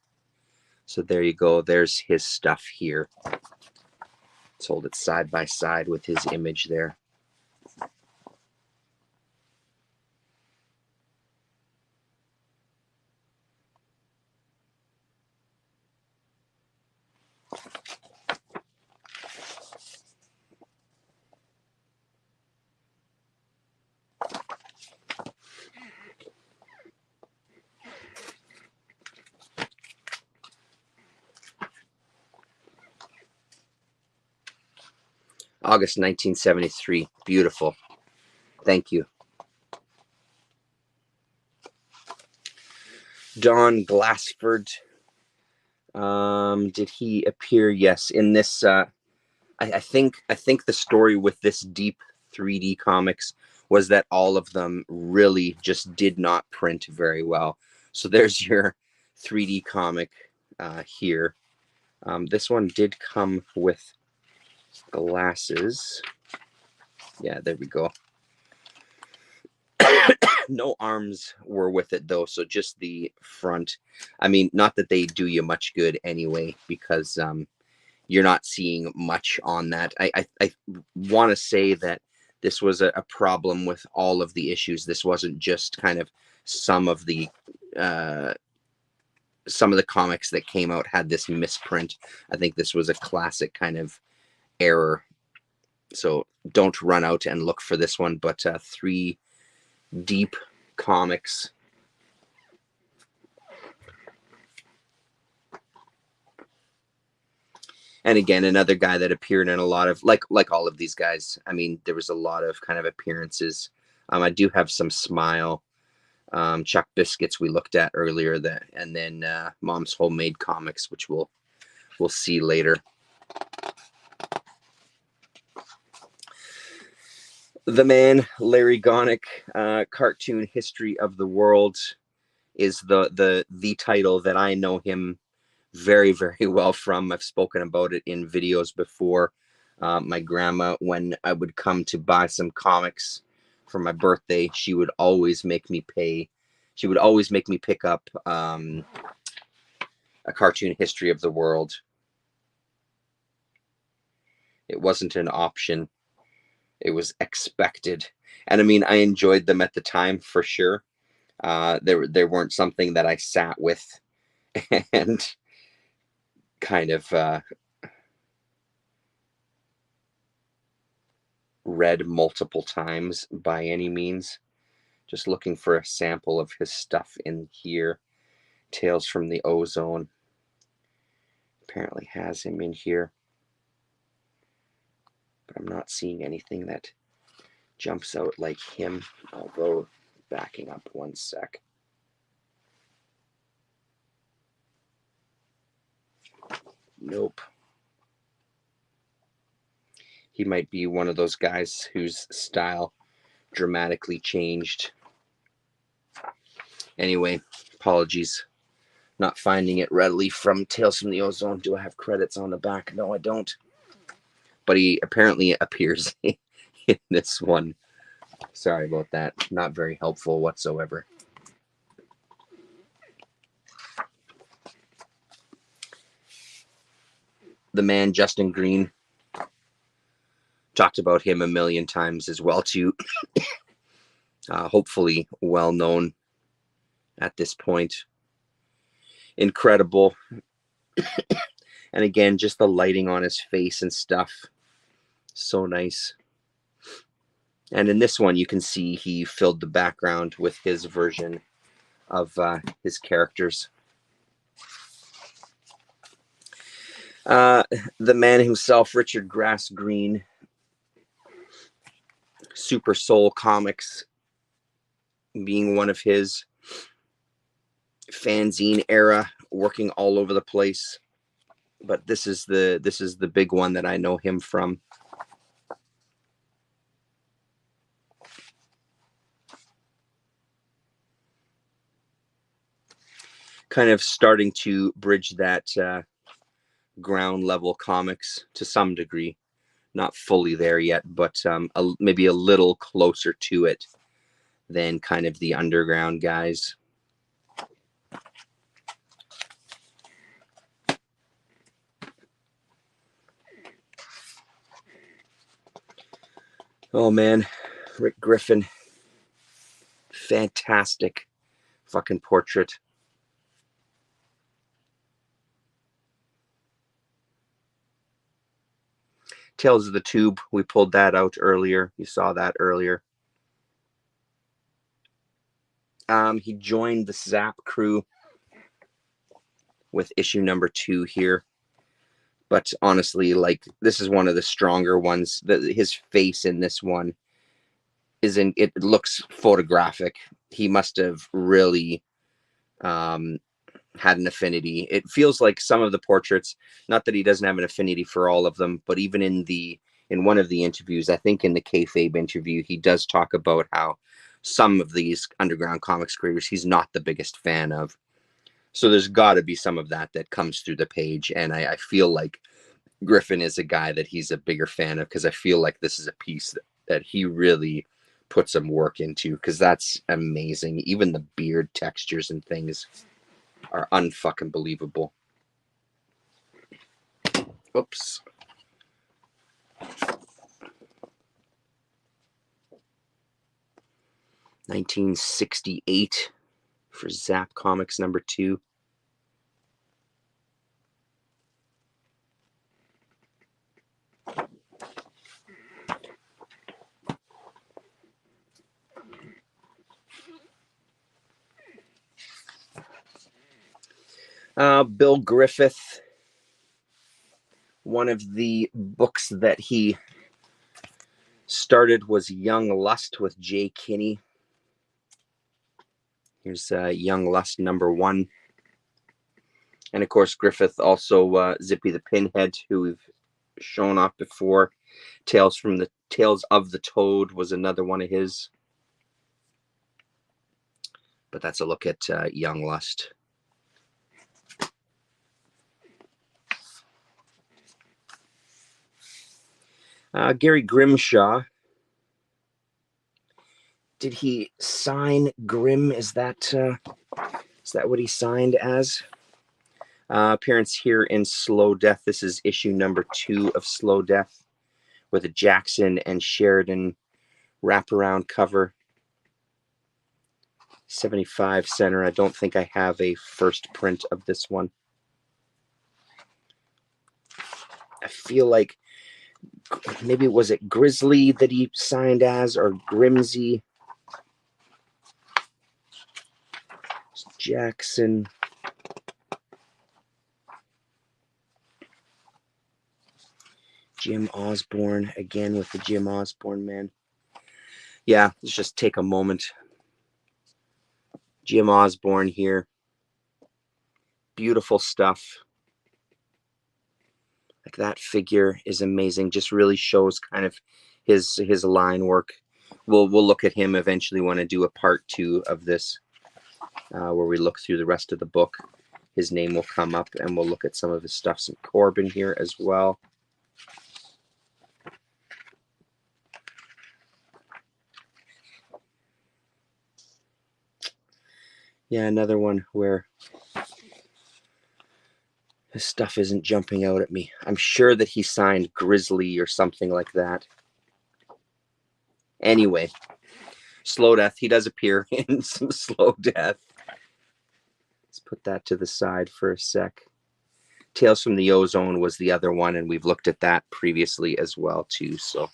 So there you go. There's his stuff here. Let's hold it side by side with his image there. August 1973. Beautiful. Thank you. Don Glassford. Did he appear? Yes, in this. I think the story with this deep 3D comics was that all of them really just did not print very well. So there's your 3D comic here. This one did come with glasses. Yeah, there we go. No arms were with it though, so just the front. I mean, not that they do you much good anyway, because you're not seeing much on that. I want to say that this was a problem with all of the issues. This wasn't just kind of some of the comics that came out had this misprint. I think this was a classic kind of error. So don't run out and look for this one, but 3 deep comics. And again, another guy that appeared in a lot of, like all of these guys. I mean, there was a lot of kind of appearances. I do have some Smile, Chuck Biscuits we looked at earlier, that, and then Mom's Homemade Comics, which we'll see later. The Man, Larry Gonick, Cartoon History of the World is the title that I know him very, very well from. I've spoken about it in videos before. My grandma, when I would come to buy some comics for my birthday, she would always make me pay. She would always make me pick up a Cartoon History of the World. It wasn't an option. It was expected. And I mean, I enjoyed them at the time for sure. They weren't something that I sat with and kind of read multiple times by any means. Just looking for a sample of his stuff in here. Tales from the Ozone apparently has him in here, but I'm not seeing anything that jumps out like him, although backing up one sec. Nope. He might be one of those guys whose style dramatically changed. Anyway, apologies. Not finding it readily from Tales from the Ozone. Do I have credits on the back? No, I don't. But he apparently appears in this one. Sorry about that. Not very helpful whatsoever. The Man, Justin Green. Talked about him a million times as well, too. Hopefully well known at this point. Incredible. And again, just the lighting on his face and stuff. So nice. And in this one, you can see he filled the background with his version of his characters. The man himself, Richard Grass Green, Super Soul Comics being one of his, fanzine era, working all over the place. But this is the big one that I know him from. Kind of starting to bridge that ground level comics to some degree. Not fully there yet, but maybe a little closer to it than kind of the underground guys. Oh man, Rick Griffin, fantastic fucking portrait. Tales of the Tube, we pulled that out earlier. You saw that earlier. He joined the Zap crew with issue number 2 here. But honestly, like, this is one of the stronger ones. His face in this one it looks photographic. He must have really had an affinity. It feels like some of the portraits, not that he doesn't have an affinity for all of them, but even in one of the interviews, I think in the kayfabe interview, he does talk about how some of these Underground Comics creators he's not the biggest fan of. So there's got to be some of that comes through the page, and I feel like Griffin is a guy that he's a bigger fan of, because I feel like this is a piece that he really put some work into, because that's amazing. Even the beard textures and things are unfucking believable. Oops. $1968 for Zap Comics number 2. Bill Griffith, one of the books that he started was Young Lust with Jay Kinney. Here's Young Lust number 1. And of course, Griffith also Zippy the Pinhead, who we've shown off before. Tales of the Toad was another one of his. But that's a look at Young Lust. Gary Grimshaw. Did he sign Grim? Is that what he signed as? Appearance here in Slow Death. This is issue number 2 of Slow Death, with a Jackson and Sheridan wraparound cover. 75 center. I don't think I have a first print of this one. I feel like maybe was it Grizzly that he signed as, or Grimsy? Jackson. Jim Osborne, again with the Jim Osborne, man. Yeah, let's just take a moment. Jim Osborne here. Beautiful stuff. Like, that figure is amazing. Just really shows kind of his line work. We'll look at him eventually when I do a part 2 of this, where we look through the rest of the book. His name will come up, and we'll look at some of his stuff. Some Corbin here as well. Yeah, another one where his stuff isn't jumping out at me. I'm sure that he signed Grizzly or something like that. Anyway, Slow Death. He does appear in some Slow Death. Let's put that to the side for a sec. Tales from the Ozone was the other one, and we've looked at that previously as well too. So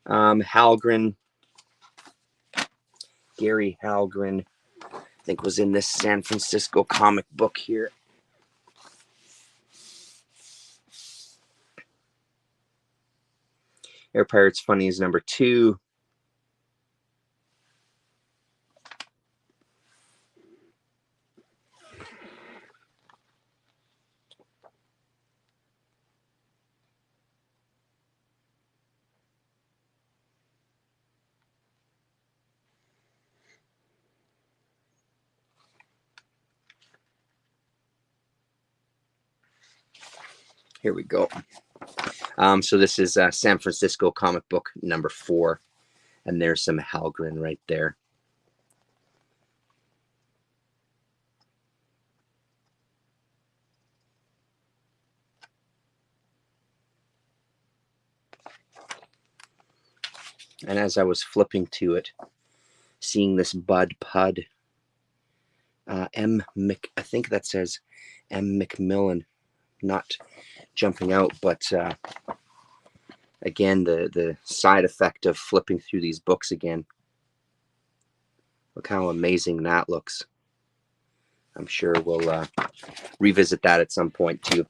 Halgren, Gary Halgren, I think was in this San Francisco comic book here. Air Pirates Funnies number 2. Here we go. So this is San Francisco comic book number 4. And there's some Halgren right there. And as I was flipping to it, seeing this Bud Pud, I think that says M. McMillan, not jumping out, but again, the side effect of flipping through these books again. Look how amazing that looks. I'm sure we'll revisit that at some point too.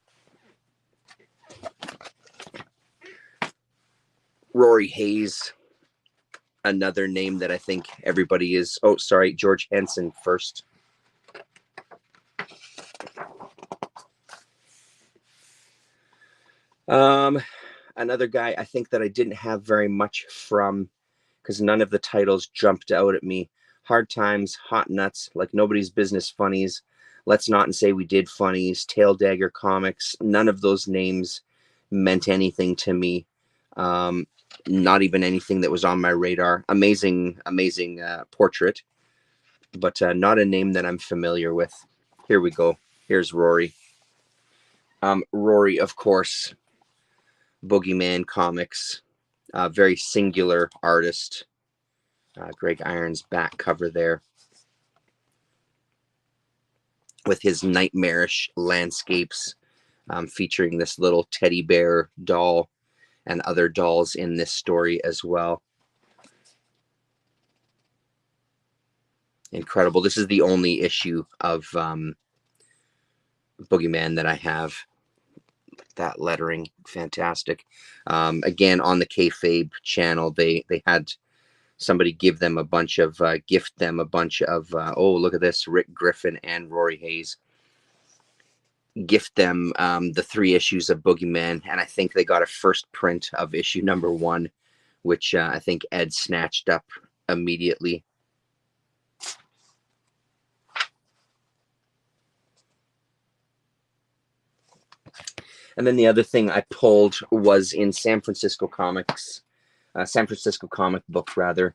Rory Hayes, another name that I think everybody is. Oh, sorry, George Henson first. Another guy I think that I didn't have very much from, because none of the titles jumped out at me. Hard Times, Hot Nuts, Like Nobody's Business Funnies, Let's Not and Say We Did Funnies, Tail Dagger Comics. None of those names meant anything to me. Not even anything that was on my radar. Amazing portrait, but not a name that I'm familiar with. Here we go. Here's Rory. Rory, of course, Boogeyman Comics, very singular artist. Greg Irons back cover there with his nightmarish landscapes, featuring this little teddy bear doll and other dolls in this story as well. Incredible. This is the only issue of Boogeyman that I have. That lettering, fantastic. Again, on the Kayfabe channel, they had somebody give them a bunch of gift them a bunch of oh, look at this, Rick Griffin and Rory Hayes, gift them the 3 issues of Boogeyman, and I think they got a first print of issue number 1, which I think Ed snatched up immediately. And then the other thing I pulled was in San Francisco Comic Book rather,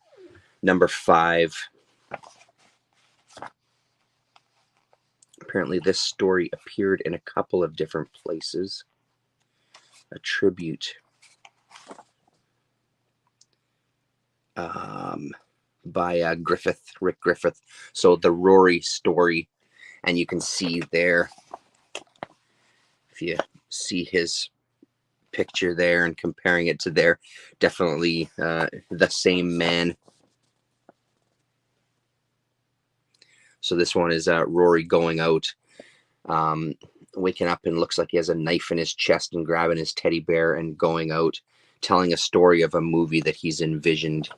number 5. Apparently this story appeared in a couple of different places. A tribute by Rick Griffith. So the Rory story, and you can see there, if you see his picture there and comparing it to there, definitely the same man. So this one is Rory going out, waking up, and looks like he has a knife in his chest and grabbing his teddy bear and going out, telling a story of a movie that he's envisioned.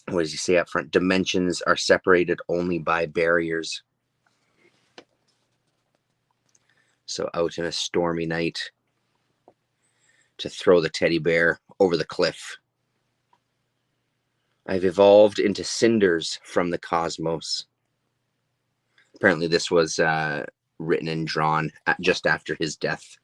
What does he say up front? Dimensions are separated only by barriers. So out in a stormy night to throw the teddy bear over the cliff. I've evolved into cinders from the cosmos. Apparently this was written and drawn just after his death.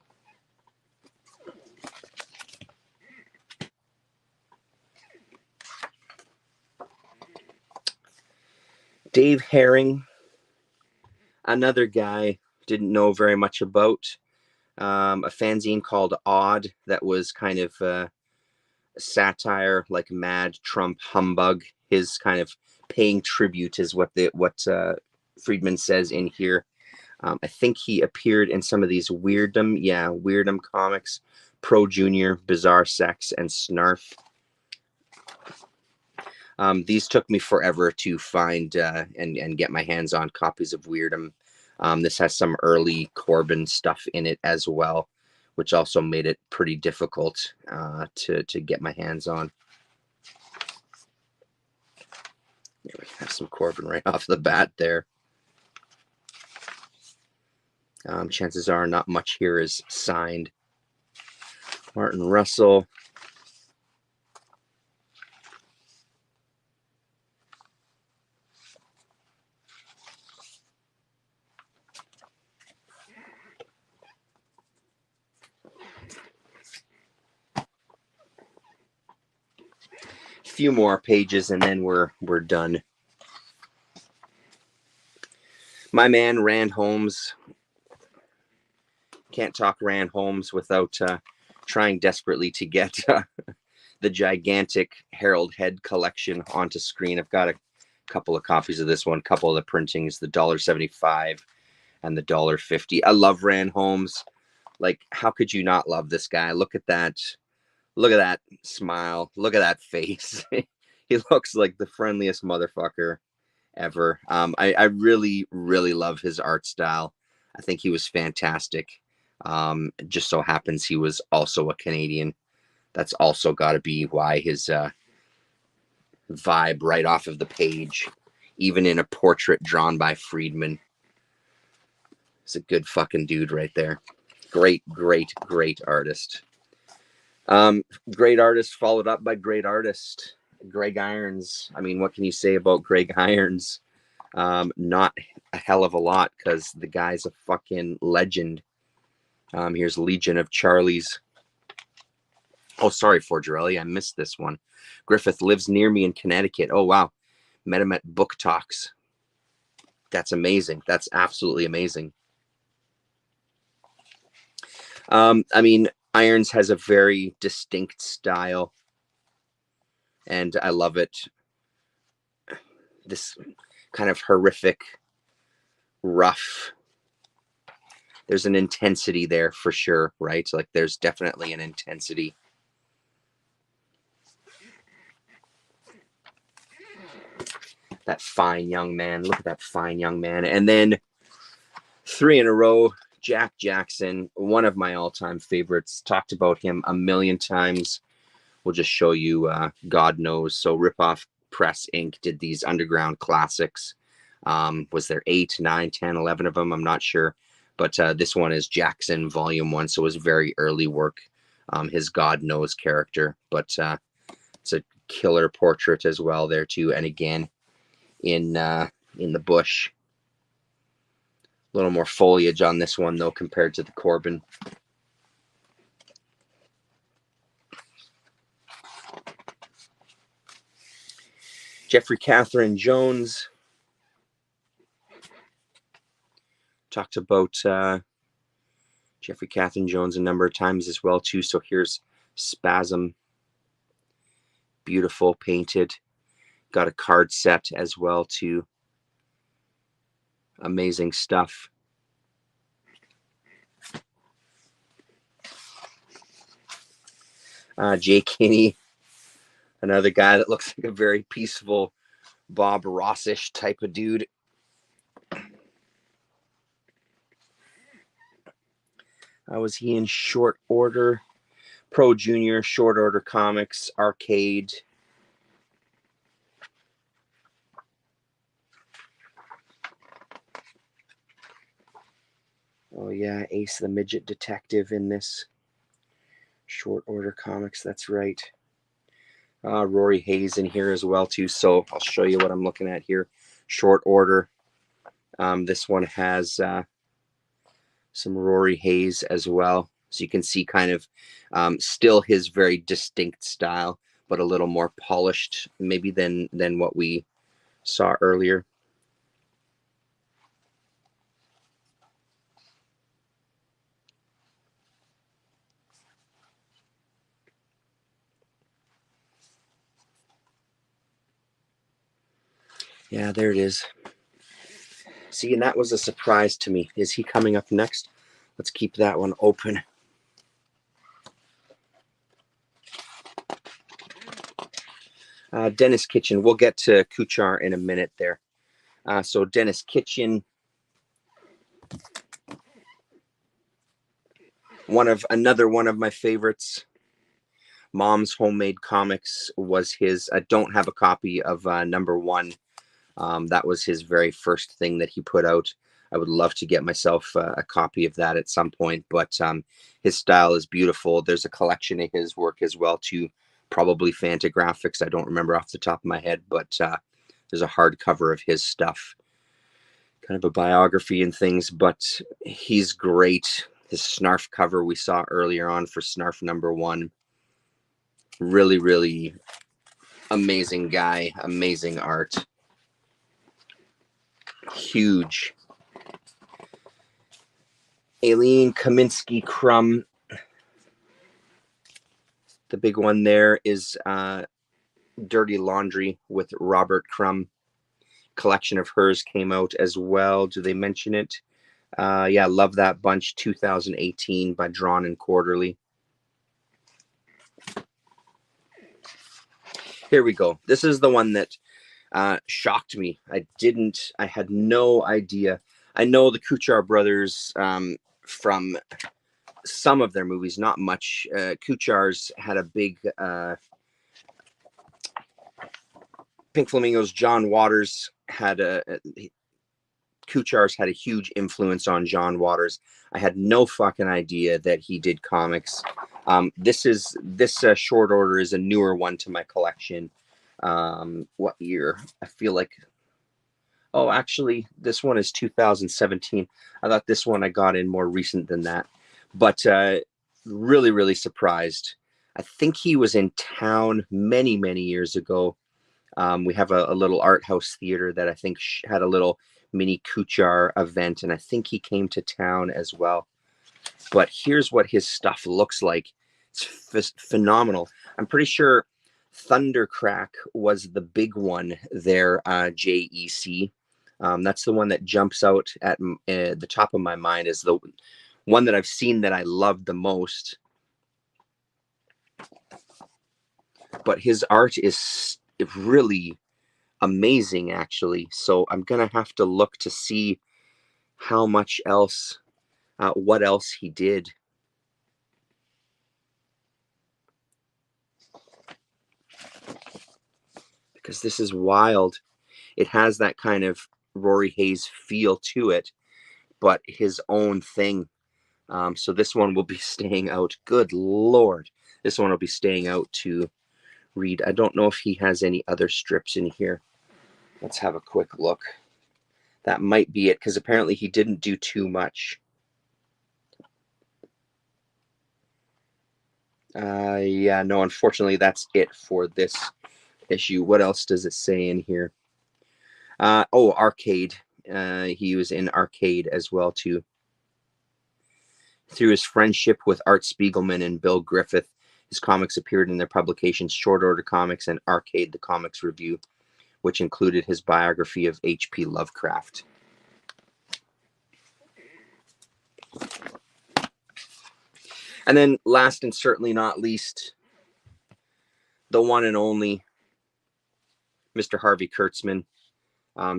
Dave Herring, another guy didn't know very much about. A fanzine called Odd that was kind of satire, like Mad Trump Humbug. His kind of paying tribute is what Friedman says in here. I think he appeared in some of these Weirdum comics, Pro Junior, Bizarre Sex, and Snarf. These took me forever to find and get my hands on copies of Weirdum. This has some early Corbin stuff in it as well, which also made it pretty difficult to get my hands on. Yeah, we have some Corbin right off the bat there. Chances are not much here is signed. Martin Russell. Few more pages and then we're done. My man Rand Holmes. Can't talk Rand Holmes without trying desperately to get the gigantic Harold Head collection onto screen. I've got a couple of copies of this one, couple of the printings, the $1.75 and the $1.50. I love Rand Holmes. Like, how could you not love this guy? Look at that. Look at that smile. Look at that face. He looks like the friendliest motherfucker ever. I really, really love his art style. I think he was fantastic. It just so happens he was also a Canadian. That's also got to be why his vibe right off of the page, even in a portrait drawn by Friedman. He's a good fucking dude right there. Great, great, great artist. Great artist followed up by great artist. Greg Irons. I mean, what can you say about Greg Irons? Not a hell of a lot, because the guy's a fucking legend. Here's Legion of Charlies. Oh, sorry, Forgerelli, I missed this one. Griffith lives near me in Connecticut. Oh, wow. Met him at Book Talks. That's amazing. That's absolutely amazing. I mean, Irons has a very distinct style, and I love it. This kind of horrific, rough. There's an intensity there for sure, right? Like, there's definitely an intensity. That fine young man. Look at that fine young man. And then 3 in a row, Jack Jackson, one of my all-time favorites. Talked about him a million times. We'll just show you God Knows. So Ripoff Press Inc. did these Underground Classics. Was there 8, 9, 10, 11 of them? I'm not sure. But this one is Jackson Volume 1, so it was very early work. His God Knows character. But it's a killer portrait as well there too. And again, in the bush. A little more foliage on this one, though, compared to the Corbin. Jeffrey Catherine Jones. Talked about Jeffrey Catherine Jones a number of times as well, too. So here's Spasm. Beautiful, painted. Got a card set as well, too. Amazing stuff. Jay Kinney, another guy that looks like a very peaceful Bob Rossish type of dude. Was he in Short Order? Pro Junior, Short Order Comics, Arcade. Oh yeah, Ace the Midget Detective in this. Short Order Comics, that's right. Rory Hayes in here as well too. So I'll show you what I'm looking at here. Short Order. This one has some Rory Hayes as well. So you can see kind of still his very distinct style, but a little more polished maybe than what we saw earlier. Yeah, there it is. See, and that was a surprise to me. Is he coming up next? Let's keep that one open. Dennis Kitchen. We'll get to Kuchar in a minute there. So Dennis Kitchen, another one of my favorites. Mom's Homemade Comics was his. I don't have a copy of number 1. That was his very first thing that he put out. I would love to get myself a copy of that at some point, but his style is beautiful. There's a collection of his work as well too, probably Fantagraphics. I don't remember off the top of my head, but there's a hardcover of his stuff, kind of a biography and things, but he's great. His Snarf cover we saw earlier on for Snarf number 1. Really, really amazing guy, amazing art. Huge. Aileen Kaminsky Crumb. The big one there is Dirty Laundry with Robert Crumb. Collection of hers came out as well. Do they mention it? Yeah, Love That Bunch 2018 by Drawn and Quarterly. Here we go. This is the one that shocked me. I had no idea. I know the Kuchar brothers from some of their movies, not much. Kuchar's had a big Pink Flamingos. John Waters had Kuchar's had a huge influence on John Waters. I had no fucking idea that he did comics. This short order is a newer one to my collection. What year? I feel like. Oh, actually, this one is 2017. I thought this one I got in more recent than that, but really, really surprised. I think he was in town many, many years ago. We have a little art house theater that I think had a little mini Kuchar event, and I think he came to town as well. But here's what his stuff looks like. It's phenomenal. I'm pretty sure Thundercrack was the big one there, JEC. That's the one that jumps out at the top of my mind as the one that I've seen that I loved the most. But his art is really amazing, actually. So I'm going to have to look to see how much else, what else he did. Because this is wild. It has that kind of Rory Hayes feel to it, but his own thing. So this one will be staying out. Good Lord. This one will be staying out to read. I don't know if he has any other strips in here. Let's have a quick look. That might be it, because apparently he didn't do too much. Yeah, no, unfortunately, that's it for this issue. What else does it say in here? Oh, Arcade. He was in Arcade as well, too. Through his friendship with Art Spiegelman and Bill Griffith, his comics appeared in their publications Short Order Comics and Arcade the Comics Review, which included his biography of H.P. Lovecraft. And then last and certainly not least, the one and only Mr. Harvey Kurtzman,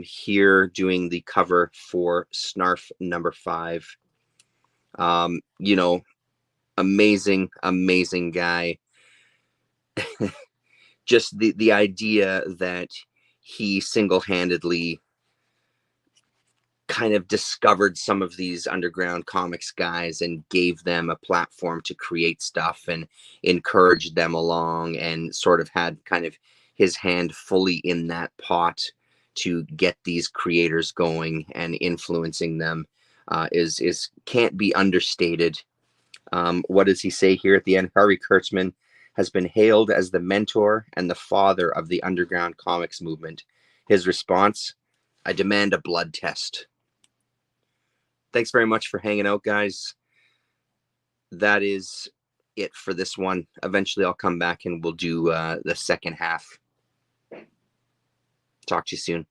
here doing the cover for Snarf number 5. You know, amazing, amazing guy. Just the idea that he single-handedly kind of discovered some of these underground comics guys and gave them a platform to create stuff and encouraged them along, and sort of had kind of his hand fully in that pot to get these creators going and influencing them, is can't be understated. What does he say here at the end? Harvey Kurtzman has been hailed as the mentor and the father of the underground comics movement. His response: I demand a blood test. Thanks very much for hanging out, guys. That is it for this one. Eventually, I'll come back and we'll do the second half. Talk to you soon.